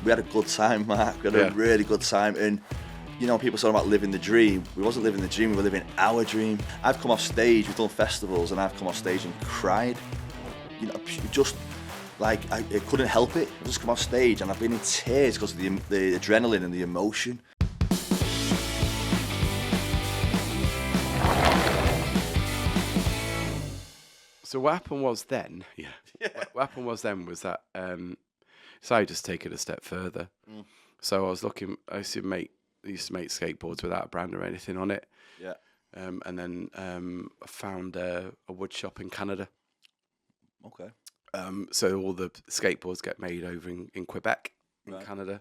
we had a good time, Mark. We had a really good time. And, you know, people talking about living the dream. We wasn't living the dream, we were living our dream. I've come off stage, we've done festivals, and I've come off stage and cried. You know, just like, I couldn't help it. I just come off stage and I've been in tears because of the adrenaline and the emotion. So what happened was then, what happened was then was that, so I just take it a step further. So I used to make skateboards without a brand or anything on it. Yeah. And then I found a wood shop in Canada. Okay. So all the skateboards get made over in Quebec, in Canada.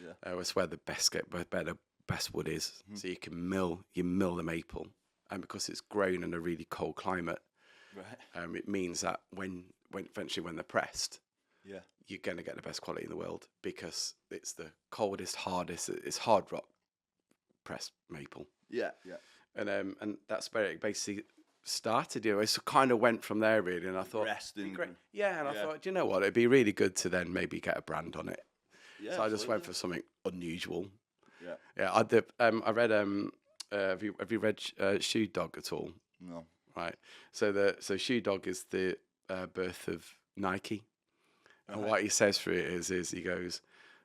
Yeah. It's where the best wood is. So you can mill the maple, and because it's grown in a really cold climate, it means that when they're pressed, you're going to get the best quality in the world because it's the coldest, hardest. It's hard rock pressed maple. Yeah. And that's where it basically started. You know, it kind of went from there really. And I thought, I thought, you know what, it'd be really good to then maybe get a brand on it. Yeah, so I just went for something unusual. Yeah. I did. I read. Have you read Shoe Dog at all? No. Right. So Shoe Dog is the birth of Nike. And what he says for it is he goes,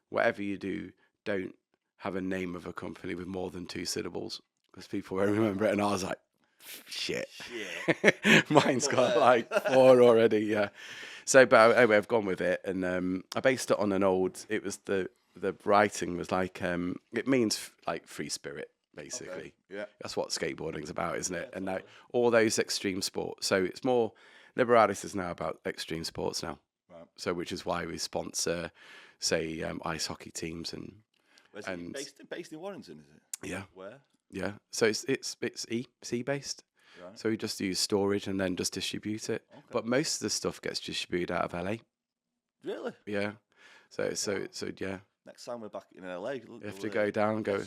whatever you do, don't have a name of a company with more than 2 syllables because people won't remember it. And I was like, shit. Mine's got like 4 already. Yeah. So, but anyway, I've gone with it, and I based it on an old. It was the writing was like it means like free spirit. Basically, okay. Yeah, that's what skateboarding's about, isn't it? And now all those extreme sports. So it's more Liberalis is now about extreme sports now. Right. So which is why we sponsor, say, ice hockey teams and. Where's it based in Warrington? Is it? Yeah. Where? Yeah. So it's sea based. Right. So we just use storage and then just distribute it. Okay. But most of the stuff gets distributed out of LA. Really? Yeah. So yeah. Next time we're back in LA, you have to go down. Do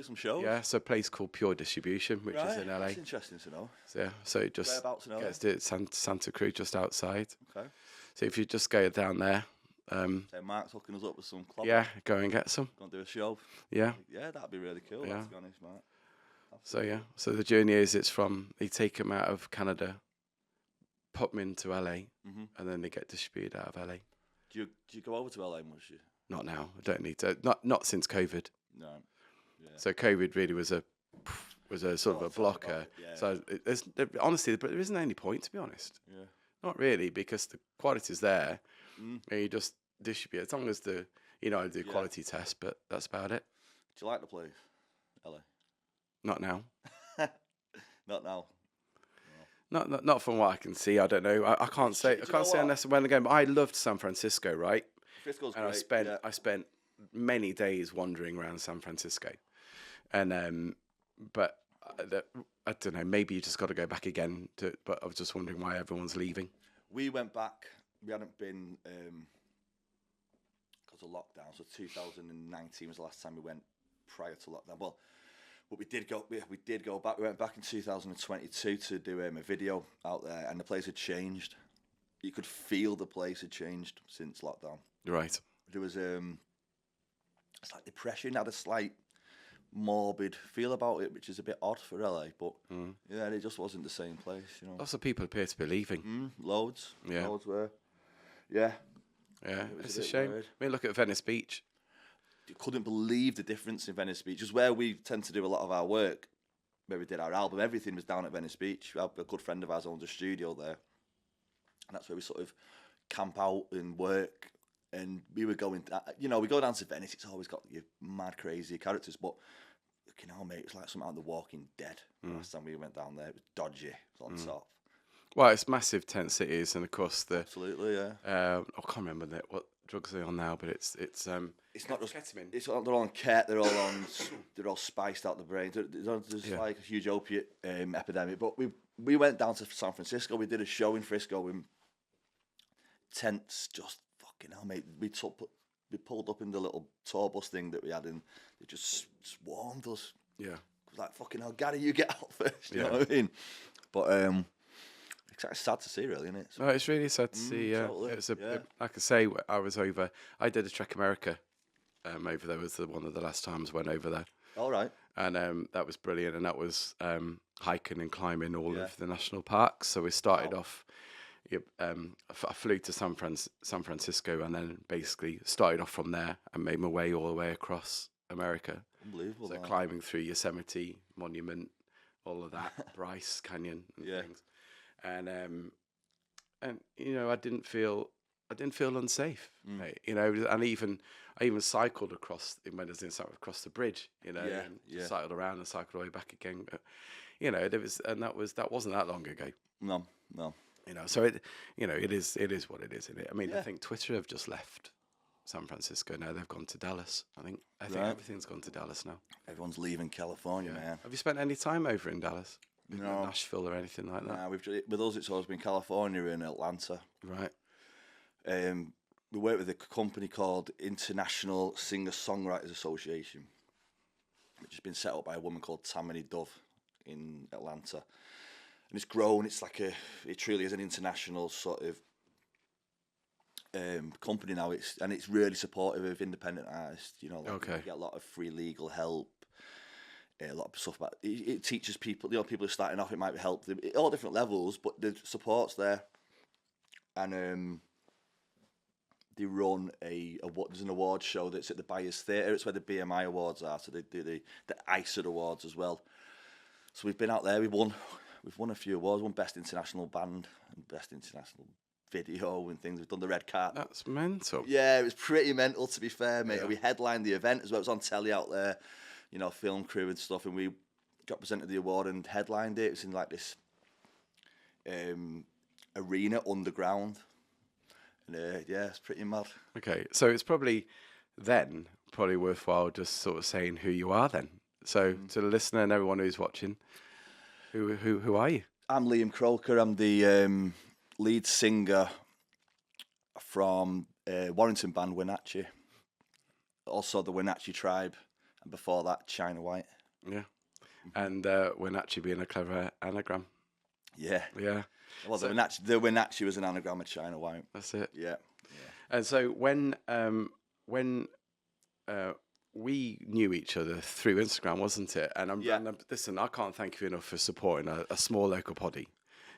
some shows. Yeah, so a place called Pure Distribution, which is in LA. That's interesting to know. So it just gets to Santa Cruz, just outside. Okay. So if you just go down there. Say Mark's hooking us up with some club. Yeah, go and get some. Go and do a show. Yeah. Yeah, that'd be really cool. Yeah. To be honest, Mark. Absolutely. So the journey is they take them out of Canada, put them into LA, and then they get distributed out of LA. Do you go over to LA much? Not now. I don't need to. Not since COVID. No. Yeah. So COVID really was a sort of a blocker. So honestly, there isn't any point, to be honest. Yeah. Not really, because the quality's there, and you just distribute as long as I do quality tests, but that's about it. Do you like the place, LA? Not now. Not now. No. Not from what I can see. I don't know. I can't say. I can't say unless when again. But I loved San Francisco, right? Frisco's and great. I spent many days wandering around San Francisco, and but I don't know. Maybe you just got to go back again. But I was just wondering why everyone's leaving. We went back. We hadn't been because of lockdown. So 2019 was the last time we went prior to lockdown. Well, but we did go. We did go back. We went back in 2022 to do a video out there, and the place had changed. You could feel the place had changed since lockdown. Right. There was it's like depression, had a slight morbid feel about it, which is a bit odd for LA, but yeah, it just wasn't the same place, you know. Lots of people appear to be leaving. Loads. Yeah. Loads were. Yeah. Yeah, it's a shame. Weird. I mean, look at Venice Beach. You couldn't believe the difference in Venice Beach. It's where we tend to do a lot of our work. Where we did our album, everything was down at Venice Beach. A good friend of ours owns a studio there. And that's where we sort of camp out and work. And we were going, we go down to Venice. It's always got your mad, crazy characters. But, mate, it's like something out of The Walking Dead. Last time we went down there, it was dodgy. It was on top. Well, it's massive tent cities, and of course absolutely, yeah. I can't remember what drugs they're on now, but it's not just ketamine. They're all on ket. They're all spiced out the brain. There's like a huge opiate epidemic. But we went down to San Francisco. We did a show in Frisco. And tents, just fucking hell, mate. We pulled up in the little tour bus thing that we had, and they just swarmed us. Yeah, it was like fucking hell, Gary, you get out first. You know what I mean? But It's sad to see, really, isn't it? No, it's really sad to see. Yeah, totally, it's yeah. like I say, I was over. I did a Trek America. Over there was one of the last times I went over there, All right. and that was brilliant. And that was hiking and climbing all Yeah. of the national parks. So we started off. I flew to San Francisco, and then basically started off from there and made my way all the way across America. Unbelievable. So climbing through Yosemite Monument, all of that, Bryce Canyon, and things, and you know, I didn't feel unsafe, mate. You know, and I even cycled across across the bridge, you know, and cycled around and cycled all the way back again. But, you know, that wasn't that long ago. No. You know, so it is what it is, isn't it? I mean, I think Twitter have just left San Francisco now. They've gone to Dallas. I think everything's gone to Dallas now. Everyone's leaving California, man. Have you spent any time over in Dallas? No. Nashville or anything like that? Nah, with us, it's always been California and Atlanta. Right. We work with a company called International Singer-Songwriters Association, which has been set up by a woman called Tammany Dove in Atlanta. And it's grown. It's like it truly is an international sort of company now. It's really supportive of independent artists. You know, you get a lot of free legal help, a lot of stuff about it teaches people. You know, people who are starting off, it might help them at all different levels, but the support's there. And they run there's an award show that's at the Byers Theatre. It's where the BMI Awards are. So they do the ICER Awards as well. So we've been out there. We've won a few awards. Won Best International Band and Best International Video and things. We've done the red carpet. That's mental. Yeah, it was pretty mental, to be fair, mate. Yeah. We headlined the event as well. It was on telly out there, you know, film crew and stuff. And we got presented the award and headlined it. It was in like this arena underground. And it's pretty mad. Okay, so it's probably worthwhile just sort of saying who you are then. So to the listener and everyone who's watching, who are you? I'm Liam Croker. I'm the lead singer from Warrington band Winachi. Also the Winachi tribe, and before that China White. Yeah, and Winachi being a clever anagram. Yeah. Well, so, the Winachi was an anagram of China White. That's it. Yeah. And so when we knew each other through Instagram, wasn't it? And listen, I can't thank you enough for supporting a small local poddy.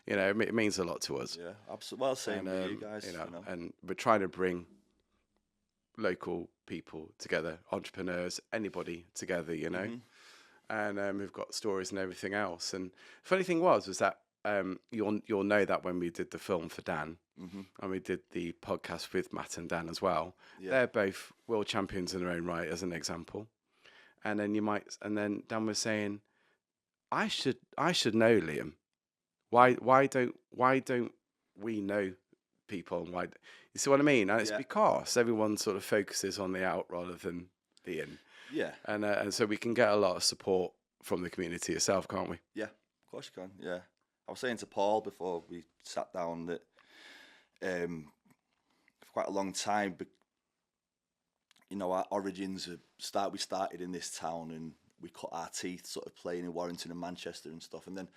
You know, it means a lot to us. Yeah, absolutely. Well, same with you guys. You know, and we're trying to bring local people together, entrepreneurs, anybody together. You know, and we've got stories and everything else. And the funny thing was that you'll know that when we did the film for Dan, and we did the podcast with Matt and Dan as well, they're both world champions in their own right, as an example. And then Dan was saying, I should know Liam. Why don't we know people? And why? You see what I mean? And it's because everyone sort of focuses on the out rather than the in. Yeah. And so we can get a lot of support from the community itself, can't we? Yeah, of course you can. Yeah. I was saying to Paul before we sat down that for quite a long time, but you know, our origins we started in this town and we cut our teeth sort of playing in Warrington and Manchester and stuff, and then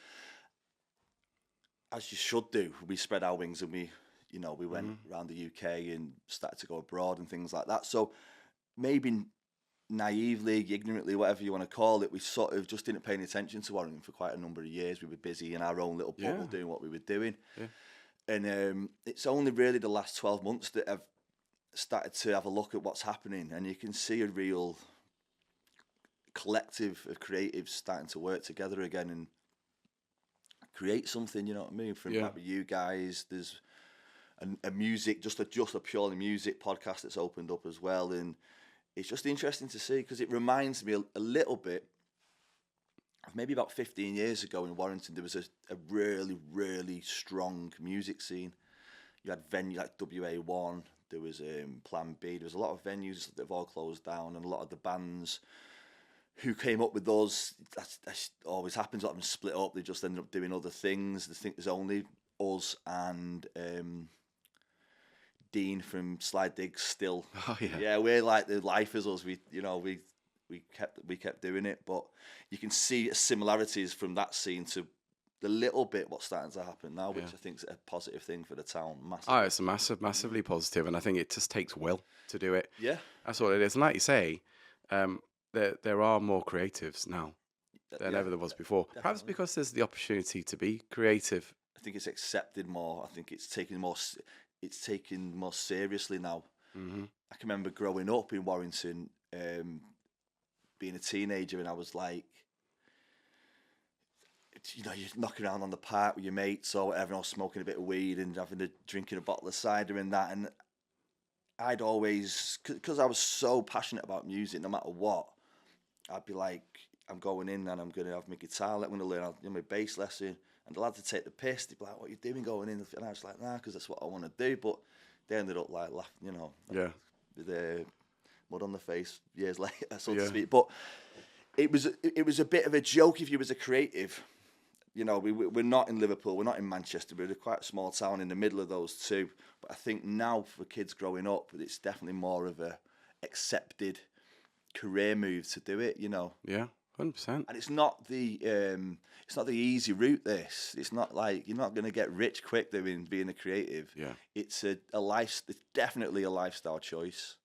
as you should do, we spread our wings and we went around the UK and started to go abroad and things like that. So maybe naively, ignorantly, whatever you want to call it, we sort of just didn't pay any attention to Warrington for quite a number of years. We were busy in our own little bubble doing what we were doing. Yeah. And it's only really the last 12 months that I've started to have a look at what's happening, and you can see a real collective of creatives starting to work together again and create something, you know what I mean? From like with you guys, there's a music, just a purely music podcast that's opened up as well, and it's just interesting to see because it reminds me a little bit of maybe about 15 years ago in Warrington. There was a really, really strong music scene. You had venues like WA1, there was Plan B, there was a lot of venues that have all closed down, and a lot of the bands who came up with those, that always happens, a lot of them split up, they just ended up doing other things. I think there's only us and Dean from Slide Digs still. Oh yeah. Yeah, we're like the lifers us. We kept doing it, but you can see similarities from that scene to the little bit what's starting to happen now, which Yeah. I think is a positive thing for the town. Massive. Oh, it's a massively positive, and I think it just takes will to do it. Yeah. That's what it is. And like you say, there are more creatives now than Yeah, ever there was before. Perhaps definitely. because there's the opportunity to be creative. I think it's accepted more. I think it's taken more seriously now. Hmm. I can remember growing up in Warrington, being a teenager, and I was like, you're knocking around on the park with your mates or whatever, and smoking a bit of weed and drinking a bottle of cider and that. And I'd always, because I was so passionate about music, no matter what, I'd be like, I'm going in and I'm going to have my guitar, I'm going to learn my bass lesson. And the lads would take the piss, they'd be like, what are you doing going in? And I was like, nah, because that's what I want to do. But they ended up like laughing, Yeah. with mud on the face years later, so to Yeah. speak. But it was a bit of a joke if you was a creative. We're not in Liverpool, we're not in Manchester, we're quite a small town in the middle of those two. But I think now for kids growing up, it's definitely more of a accepted career move to do it, Yeah. 100%. And it's not the easy route. It's not like you're not going to get rich quick being a creative. Yeah. It's it's definitely a lifestyle choice.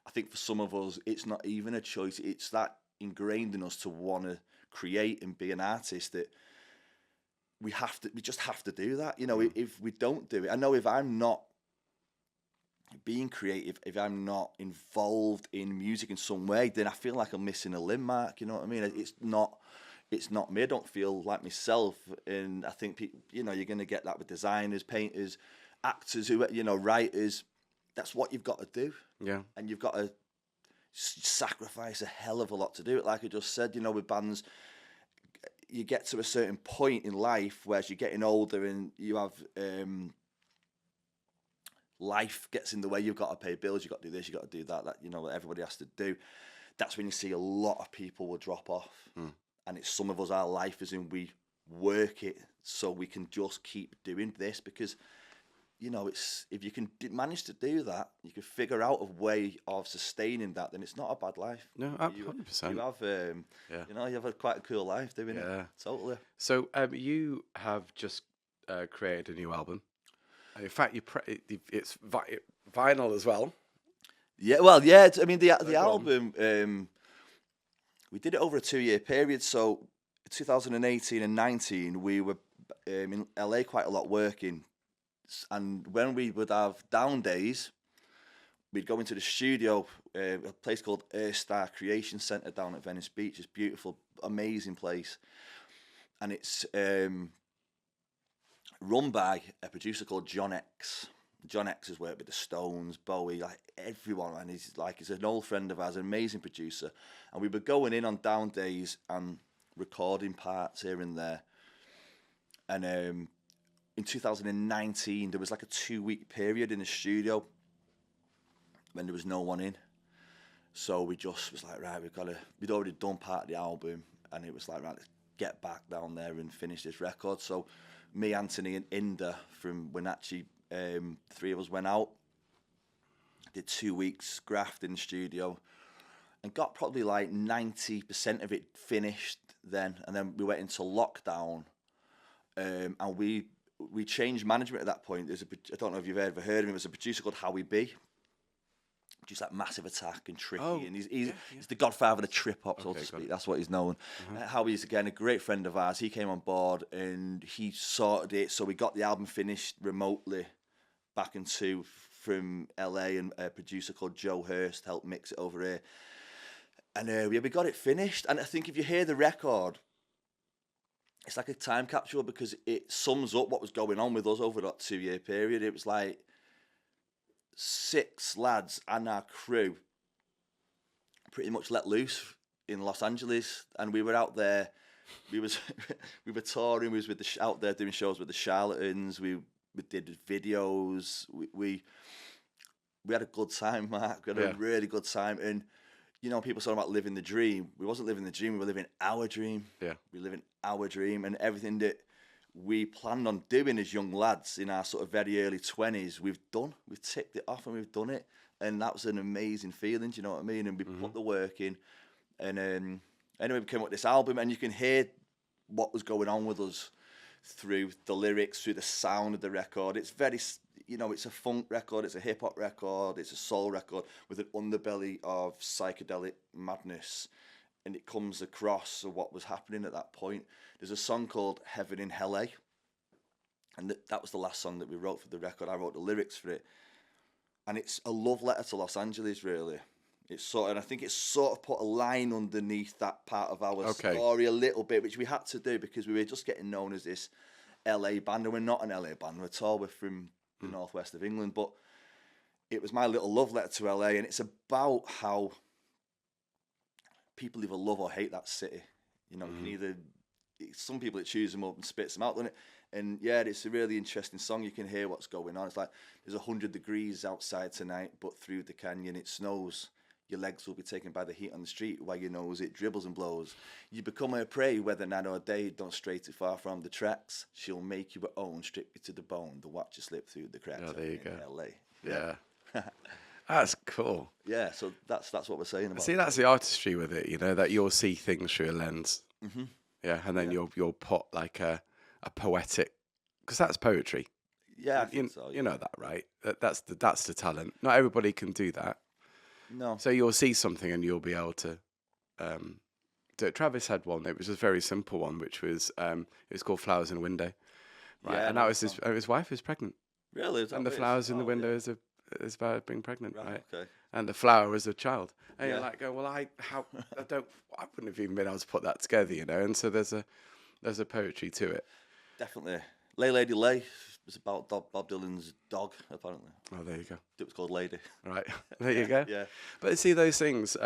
I think for some of us, it's not even a choice. It's that ingrained in us to want to create and be an artist that we just have to do that. If we don't do it, I know if I'm not being creative, if I'm not involved in music in some way, then I feel like I'm missing a limb, Mark. You know what I mean? It's not me. I don't feel like myself, and I think you're going to get that with designers, painters, actors, writers. That's what you've got to do. Yeah. And you've got to sacrifice a hell of a lot to do it. Like I just said, with bands, you get to a certain point in life where as you're getting older and you have life gets in the way, you've got to pay bills, you've got to do this, you've got to do that, what everybody has to do. That's when you see a lot of people will drop off. And it's some of us, our life is in, we work it so we can just keep doing this because, it's if you can manage to do that, you can figure out a way of sustaining that, then it's not a bad life. No, 100%. You have, you have quite a cool life doing it. Totally. So you have just created a new album. In fact, it's vinyl as well. Yeah, well, yeah. I mean, the album, we did it over a 2-year period. So 2018 and 19, we were in LA quite a lot working. And when we would have down days, we'd go into the studio, a place called Star Creation Centre down at Venice Beach. It's beautiful, amazing place. And it's run by a producer called John X. John X has worked with the Stones, Bowie, like everyone, and he's an old friend of ours, an amazing producer. And we were going in on down days and recording parts here and there. And in 2019, there was like a 2-week period in the studio when there was no one in. So we just was like, right, we'd already done part of the album, and it was like, right, let's get back down there and finish this record. So me, Anthony, and Inda from Winachi, 3 of us went out, did 2 weeks graft in the studio, and got probably like 90% of it finished then. And then we went into lockdown, and we changed management at that point. I don't know if you've ever heard of him. There's a producer called Howie B. Just like Massive Attack and Tricky, and he's the godfather of the trip hop, so to speak. That's what he's known. Howie's again a great friend of ours. He came on board and he sorted it, so we got the album finished remotely back into from LA, and a producer called Joe Hurst helped mix it over here. And we got it finished. And I think if you hear the record, it's like a time capsule because it sums up what was going on with us over that 2-year period. It was like 6 lads and our crew pretty much let loose in Los Angeles, and we were out there. We were touring. We was out there doing shows with the Charlatans. We did videos. We had a good time, Mark. We had a really good time. And people talking about living the dream. We wasn't living the dream. We were living our dream. Yeah, we were living our dream, and everything that we planned on doing as young lads in our sort of very early 20s, we've ticked it off and we've done it. And that was an amazing feeling, do you know what I mean? And we put the work in. And anyway, we came up with this album, and you can hear what was going on with us through the lyrics, through the sound of the record. It's very, it's a funk record, it's a hip hop record, it's a soul record with an underbelly of psychedelic madness. And it comes across what was happening at that point. There's a song called Heaven in Hell, and that was the last song that we wrote for the record. I wrote the lyrics for it. And it's a love letter to Los Angeles, really. And I think it's sort of put a line underneath that part of our story a little bit, which we had to do because we were just getting known as this LA band, and we're not an LA band at all. We're from the northwest of England, but it was my little love letter to LA, and it's about how people either love or hate that city. You can either, some people it chews them up and spits them out, doesn't it? And yeah, it's a really interesting song. You can hear what's going on. It's like there's 100 degrees outside tonight, but through the canyon it snows. Your legs will be taken by the heat on the street, while your nose it dribbles and blows. You become her prey, whether night or day. Don't stray too far from the tracks. She'll make you her own, strip you to the bone. The watch you slip through the cracks. Oh, there you go. LA. Yeah. That's cool. Yeah, so that's what we're saying about. See, that's the artistry with it, that you'll see things through a lens. Mm-hmm. Yeah, and then you'll put like a poetic, because that's poetry. Yeah, I think so. You know that, right? That's the talent. Not everybody can do that. No. So you'll see something and you'll be able to do it. Travis had one. It was a very simple one, which was it was called Flowers in the Window, right? Yeah, and that was his wife is pregnant. Really? And the flowers in the window is about being pregnant, right? Okay. And the flower was a child. And Yeah. you're like, well, I wouldn't have even been able to put that together, And so there's a poetry to it. Definitely. Lay Lady Lay was about Bob Dylan's dog, apparently. Oh, there you go. It was called Lady. Right. There you go. Yeah. But see, those things,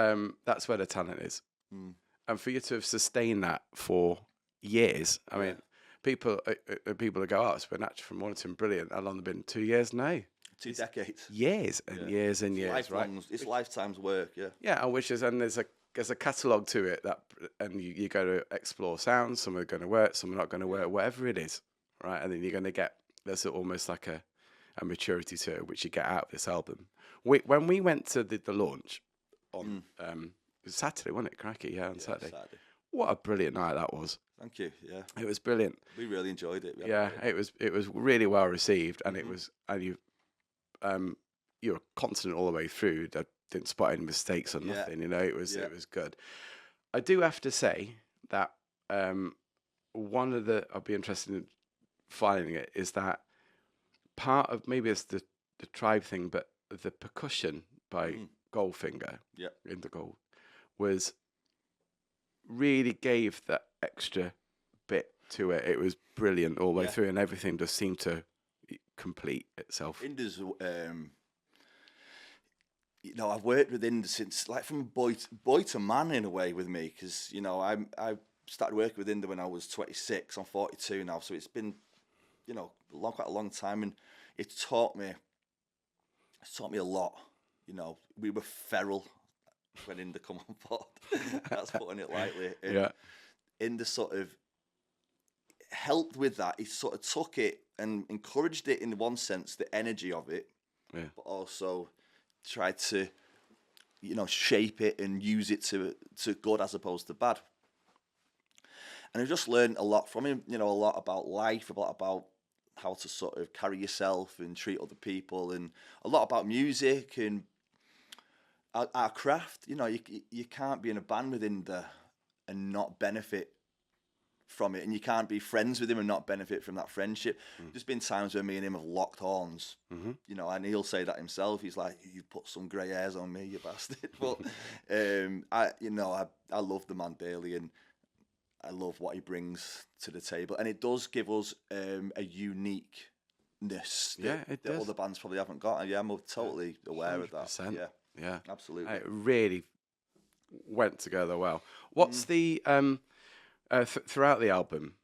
that's where the talent is. And for you to have sustained that for years, I mean, people that go, it's been actually from Warrington, brilliant. How long have it been? 2 years now? 2 decades. Years and years and years, right? It's lifetime's work, yeah. Yeah, and there's a catalogue to it and you go to explore sounds. Some are going to work, some are not going to work, whatever it is, right? And then you're going to get there's almost like a maturity to it, which you get out of this album. When we went to the launch on it was Saturday, wasn't it? Crikey, yeah, on Saturday. What a brilliant night that was. Thank you. Yeah, it was brilliant. We really enjoyed it. It was really well received, and you were constant all the way through. I didn't spot any mistakes or nothing. It was good. I do have to say that one of the I'll be interested in finding it is that part of maybe it's the tribe thing, but the percussion by Goldfinger in the Gold was really gave that extra bit to it. It was brilliant all the way through, and everything just seemed to complete itself. Inda's, I've worked with Inda since, like, from boy to man in a way with me, because I started working with Inda when I was 26. I'm 42 now, so it's been quite a long time, and it taught me a lot. We were feral when Inda come on board. That's putting it lightly. And Inda sort of helped with that. He sort of took it and encouraged it in one sense, the energy of it, but also tried to, shape it and use it to good as opposed to bad. And I just learned a lot from him, a lot about life, a lot about how to sort of carry yourself and treat other people, and a lot about music and our craft. You can't be in a band with Inda and not benefit from it, and you can't be friends with him and not benefit from that friendship. There's been times where me and him have locked horns, and he'll say that himself. He's like, "You put some grey hairs on me, you bastard." But I love the man dearly, and I love what he brings to the table, and it does give us a uniqueness that other bands probably haven't got. And I'm totally aware 100%. Of that. Yeah, absolutely. It really went together well. What's the throughout the album?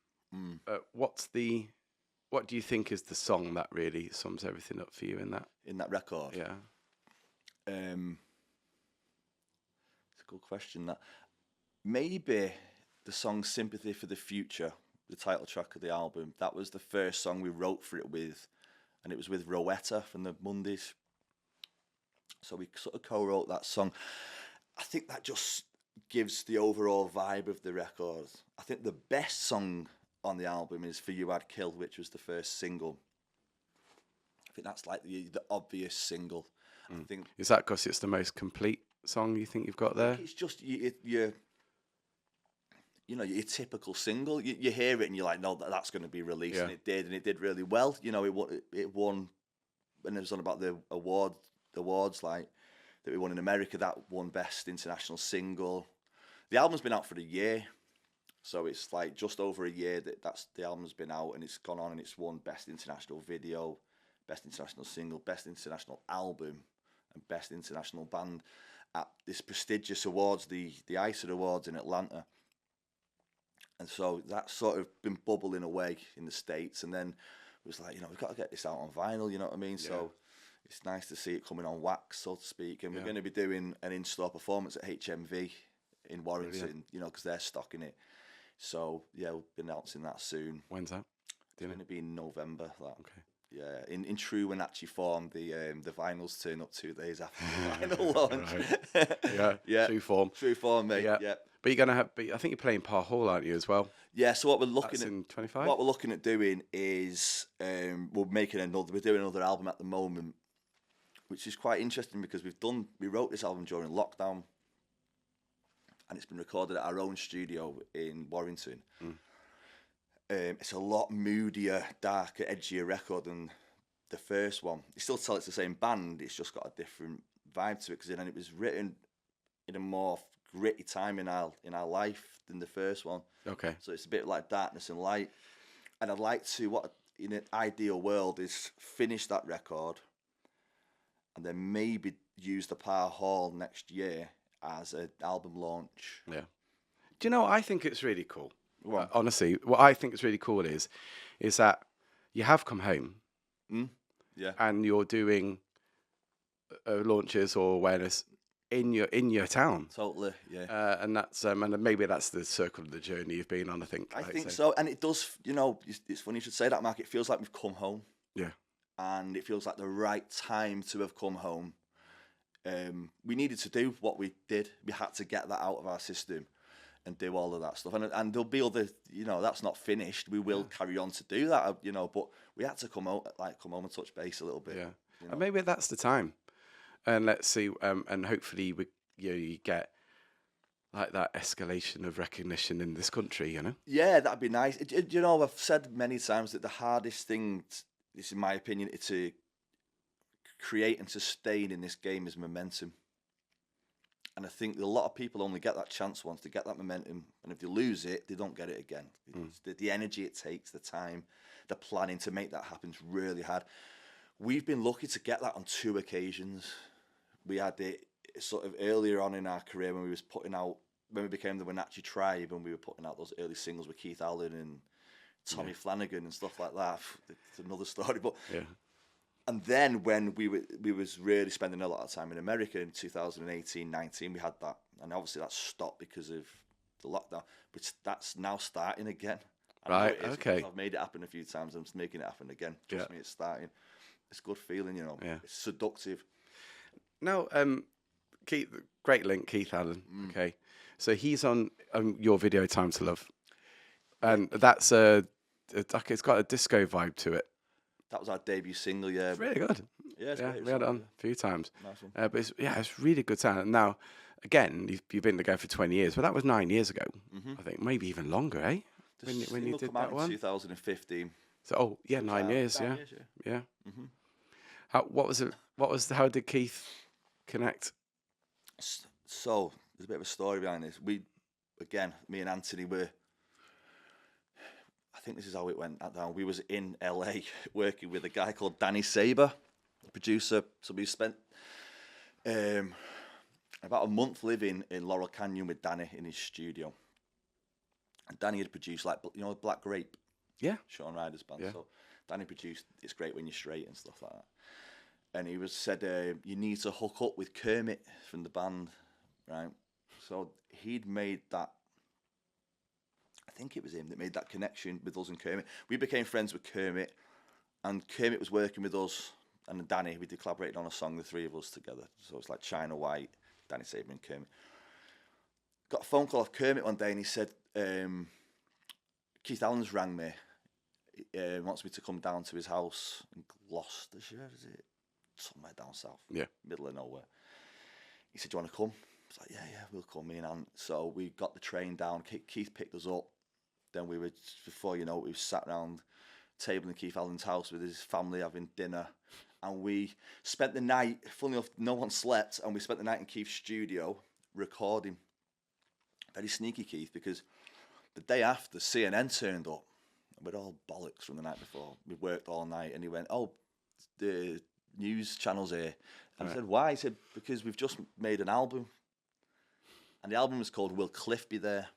What do you think is the song that really sums everything up for you in that record? Yeah, it's a good question. That maybe the song "Sympathy for the Future," the title track of the album. That was the first song we wrote for it with, and it was with Rowetta from the Mondays. So we sort of co-wrote that song. I think that just gives the overall vibe of the record. I think the best song on the album is For You I'd Kill, which was the first single. I think that's like the obvious single. I think. Is that because it's the most complete song you think you've got there? It's just your typical single. You hear it and you're like, no, that's going to be released, and it did really well. You know, it won, when it was on about the awards like that we won in America. That won Best International Single. The album's been out for a year, so it's like just over a year that's the album's been out, and it's gone on and it's won Best International Video, Best International Single, Best International Album, and Best International Band at this prestigious awards, the ICER Awards in Atlanta. And so that's sort of been bubbling away in the States, and then it was like, we've got to get this out on vinyl, you know what I mean? Yeah. So it's nice to see it coming on wax, so to speak, and we're going to be doing an in-store performance at HMV in Warrington, because they're stocking it. So, we'll be announcing that soon. When's that? It's going to be in November, that. Okay. Yeah, in true Winachi form, the vinyls turn up 2 days after the vinyl launch. Yeah. True form. True form, mate. Yeah. But you're gonna have. But I think you're playing Parr Hall, aren't you, as well? Yeah. So what we're looking in 25. What we're looking at doing is we're doing another album at the moment, which is quite interesting because we wrote this album during lockdown, and it's been recorded at our own studio in Warrington. It's a lot moodier, darker, edgier record than the first one. You still tell it's the same band, it's just got a different vibe to it, because it was written in a more gritty time in our life than the first one. Okay. So it's a bit like darkness and light. And I'd like to, what in an ideal world, is finish that record and then maybe use the Parr Hall next year as an album launch. Yeah. Do you know, I think it's really cool. Honestly, what I think is really cool is that you have come home, and you're doing launches or awareness in your town. Totally, yeah. And that's and maybe that's the circle of the journey you've been on. I think so, and it does. It's funny you should say that, Mark. It feels like we've come home. Yeah. And it feels like the right time to have come home. We needed to do what we did. We had to get that out of our system and do all of that stuff. And there'll be other, that's not finished. We will carry on to do that, but we had to come home and touch base a little bit. Yeah. And maybe that's the time. And let's see, and hopefully you get like that escalation of recognition in this country, Yeah, that'd be nice. I've said many times that the hardest thing, this in my opinion, to create and sustain in this game is momentum. And I think a lot of people only get that chance once. They get that momentum, and if they lose it, they don't get it again. The energy it takes, the time, the planning to make that happen is really hard. We've been lucky to get that on 2 occasions. We had it sort of earlier on in our career when we became the Winachi Tribe, and we were putting out those early singles with Keith Allen and Tommy Flanagan and stuff like that. It's another story, but and then when we was really spending a lot of time in America in 2018-19, we had that, and obviously that stopped because of the lockdown. But that's now starting again. Right. Okay. I've made it happen a few times. I'm just making it happen again. Trust me, it's starting. It's a good feeling, Yeah. It's seductive. Now, Keith, great link, Keith Allen. Okay, so he's on your video "Time to Love," and that's it's got a disco vibe to it. That was our debut single, yeah. It's really good. Yeah, it's great. We had it on a few times. Nice one. But it's really good sound. And now, again, you've been together for 20 years, but that was 9 years ago. I think maybe even longer, eh? When you did that one, 2015. So 9 years, yeah. How did Keith connect? So there's a bit of a story behind this. Me and Anthony were. I think this is how it went down. We was in LA working with a guy called Danny Saber, a producer. So we spent about a month living in Laurel Canyon with Danny in his studio. And Danny had produced Black Grape. Yeah. Sean Ryder's band. Yeah. So Danny produced It's Great When You're Straight and stuff like that. And he said, you need to hook up with Kermit from the band, right? So he'd made that. I think it was him that made that connection with us and Kermit. We became friends with Kermit, and Kermit was working with us and Danny. We collaborated on a song, the 3 of us together. So it's like China White, Danny Saber and Kermit. Got a phone call off Kermit one day, and he said, Keith Allen's rang me. Wants me to come down to his house in Gloucestershire, is it? Somewhere down south. Yeah. Middle of nowhere. He said, do you want to come? I was like, yeah, we'll come, me and Ant. So we got the train down. Keith picked us up. Then we were, before you know it, we sat around table in Keith Allen's house with his family having dinner. And we spent the night, funny enough, no one slept, and we spent the night in Keith's studio recording. Very sneaky, Keith, because the day after, CNN turned up. We'd all bollocks from the night before. We worked all night, and he went, "Oh, the news channel's here." And I said, "Why?" He said, "Because we've just made an album." And the album was called Will Cliff Be There?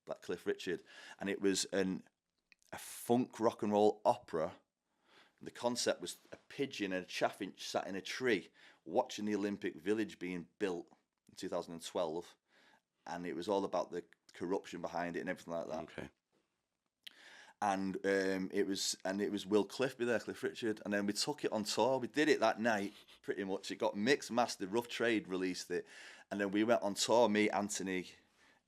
Like Cliff Richard. And it was a funk rock and roll opera. The concept was a pigeon and a chaffinch sat in a tree watching the Olympic Village being built in 2012. And it was all about the corruption behind it and everything like that. Okay. And it was Will Cliff Be There, Cliff Richard, and then we took it on tour. We did it that night, pretty much. It got mixed, mastered. Rough Trade released it, and then we went on tour. Me, Anthony,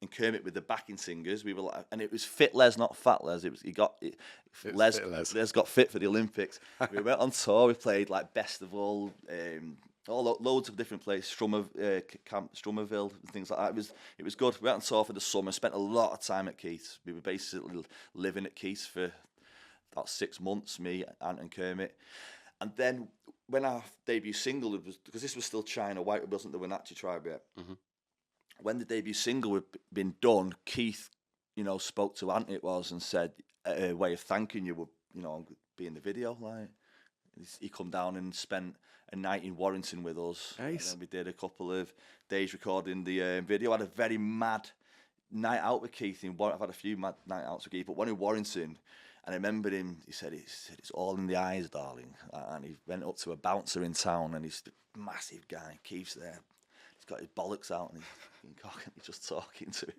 and Kermit with the backing singers. We were like, and it was Fit Les, not Fat Les. Les got fit for the Olympics. We went on tour. We played like Best of All loads of different places, Camp Strummerville, and things like that. It was good. We went on tour for the summer, spent a lot of time at Keith's. We were basically living at Keith's for about 6 months, me, Ant and Kermit. And then when our debut single, because this was still China White, it wasn't the Winachi tribe yet. Mm-hmm. When the debut single had been done, Keith, spoke to Ant, it was, and said, a way of thanking you would, be in the video. Like, he come down and spent a night in Warrington with us. Nice. And then we did a couple of days recording the video. I had a very mad night out with Keith. I've had a few mad night outs with Keith, but one in Warrington. And I remember him, he said, it's all in the eyes, darling. And he went up to a bouncer in town, and he's a massive guy. Keith's there. He's got his bollocks out, and he's just talking to him.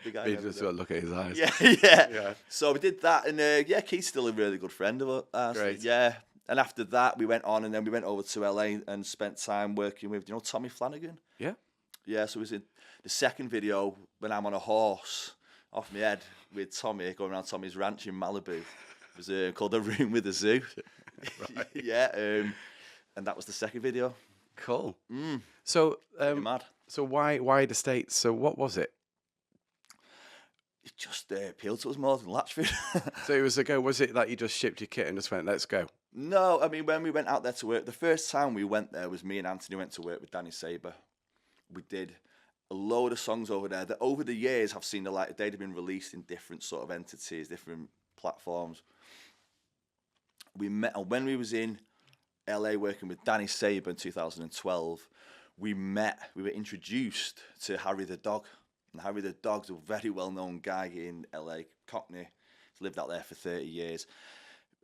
The guy just look at his eyes. Yeah. So we did that, and Keith's still a really good friend of ours. Great. Yeah. And after that, we went on, and then we went over to LA and spent time working with, Tommy Flanagan? Yeah. Yeah, so it was in the second video when I'm on a horse off my head with Tommy, going around Tommy's ranch in Malibu. It was called A Room with a Zoo. Right. Yeah, and that was the second video. Cool. So, mad. So why the States? So what was it? It just appealed to us more than Latchford. So it was was it like you just shipped your kit and just went, let's go? No, I mean, when we went out there to work, the first time we went there was me and Anthony went to work with Danny Saber. We did a load of songs over there that over the years have seen the light of day. They've been released in different sort of entities, different platforms. We met, and when we was in LA working with Danny Saber in 2012, we were introduced to Harry the Dog. And Harry the Dog's a very well-known guy in LA, Cockney. He's lived out there for 30 years.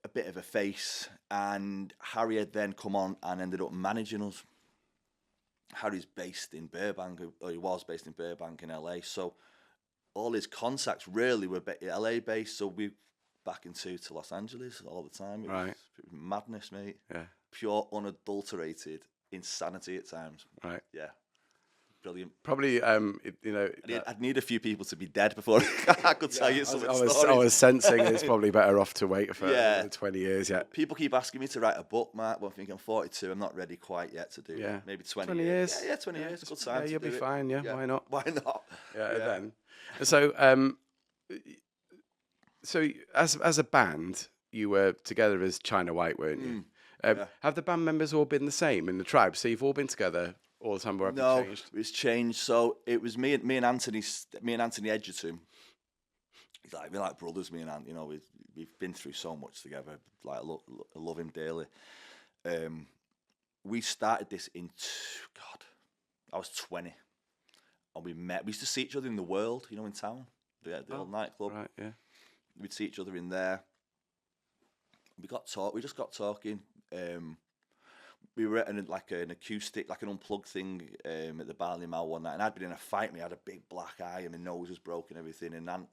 A bit of a face. And Harry had then come on and ended up managing us. Harry's based in Burbank, or he was based in Burbank in LA. So all his contacts really were LA based. So we back into to Los Angeles all the time. It was madness, mate. Yeah. Pure, unadulterated insanity at times. Right. Yeah. Brilliant. Probably, I'd need a few people to be dead before I could tell you some stories. I was sensing it's probably better off to wait for 20 years yet. People keep asking me to write a book, Mark. Well, I think I'm 42. I'm not ready quite yet to do it. Maybe 20 years. Yeah, 20 years. Good time to you'll be fine. Yeah, why not? Why not? Yeah. Then. So, as a band, you were together as China White, weren't you? Have the band members all been the same in the tribe? So you've all been together all the time, or have it changed? No, it's changed. So it was me and Anthony Edgerton. We're like brothers, me and Ant. We've been through so much together. Like I love him dearly. We started this I was 20, and we met. We used to see each other in the World, in town, the old nightclub. Right, yeah. We'd see each other in there. We just got talking. We were at an acoustic, like an unplugged thing at the Barley Mall one night, and I'd been in a fight. And I had a big black eye, and my nose was broken, and everything. And then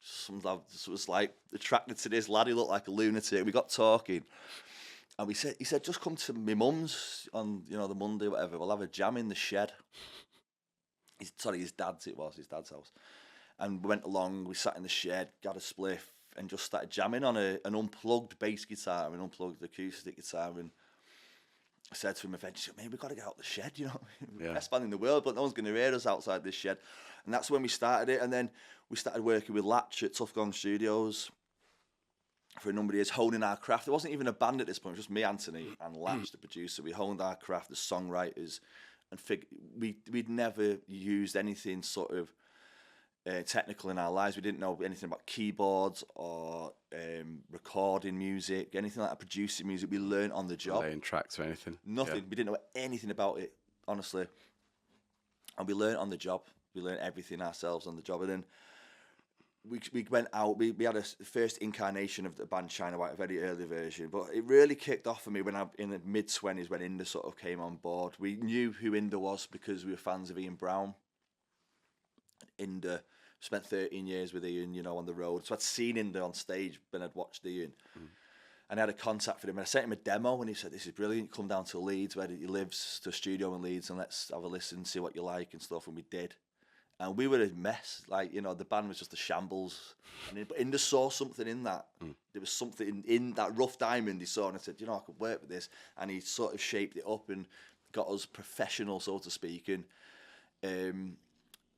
some lad was like attracted to this lad. He looked like a lunatic. We got talking, and he said, just come to my mum's on the Monday, whatever. We'll have a jam in the shed. His dad's house. and we went along. We sat in the shed, got a spliff, and just started jamming on an unplugged bass guitar, an unplugged acoustic guitar. And I said to him eventually, "Man, we've got to get out the shed, you know. We're the best band in the world, but no one's going to hear us outside this shed." And that's when we started it. And then we started working with Latch at Tough Gong Studios for a number of years, honing our craft. There wasn't even a band at this point. It was just me, Anthony, and Latch, the producer. We honed our craft as songwriters, and we'd never used anything sort of technical in our lives. We didn't know anything about keyboards or recording music, anything like that, producing music. We learned on the job. Laying tracks or anything. Nothing. Yeah. We didn't know anything about it, honestly. And we learned on the job. We learned everything ourselves on the job. And then we went out. We had a first incarnation of the band China White, a very early version. But it really kicked off for me when in the mid-20s, when Inda sort of came on board. We knew who Inda was because we were fans of Ian Brown. Inda spent 13 years with Ian, you know, on the road. So I'd seen Inda on stage when I'd watched Ian. And I had a contact for him. And I sent him a demo and he said, "This is brilliant. Come down to Leeds, where he lives, to a studio in Leeds, and let's have a listen, see what you like and stuff." And we did. And we were a mess. Like, you know, the band was just a shambles. But Inda saw something in that. There was something in that rough diamond he saw. And I said, "You know, I could work with this." And he sort of shaped it up and got us professional, so to speak. And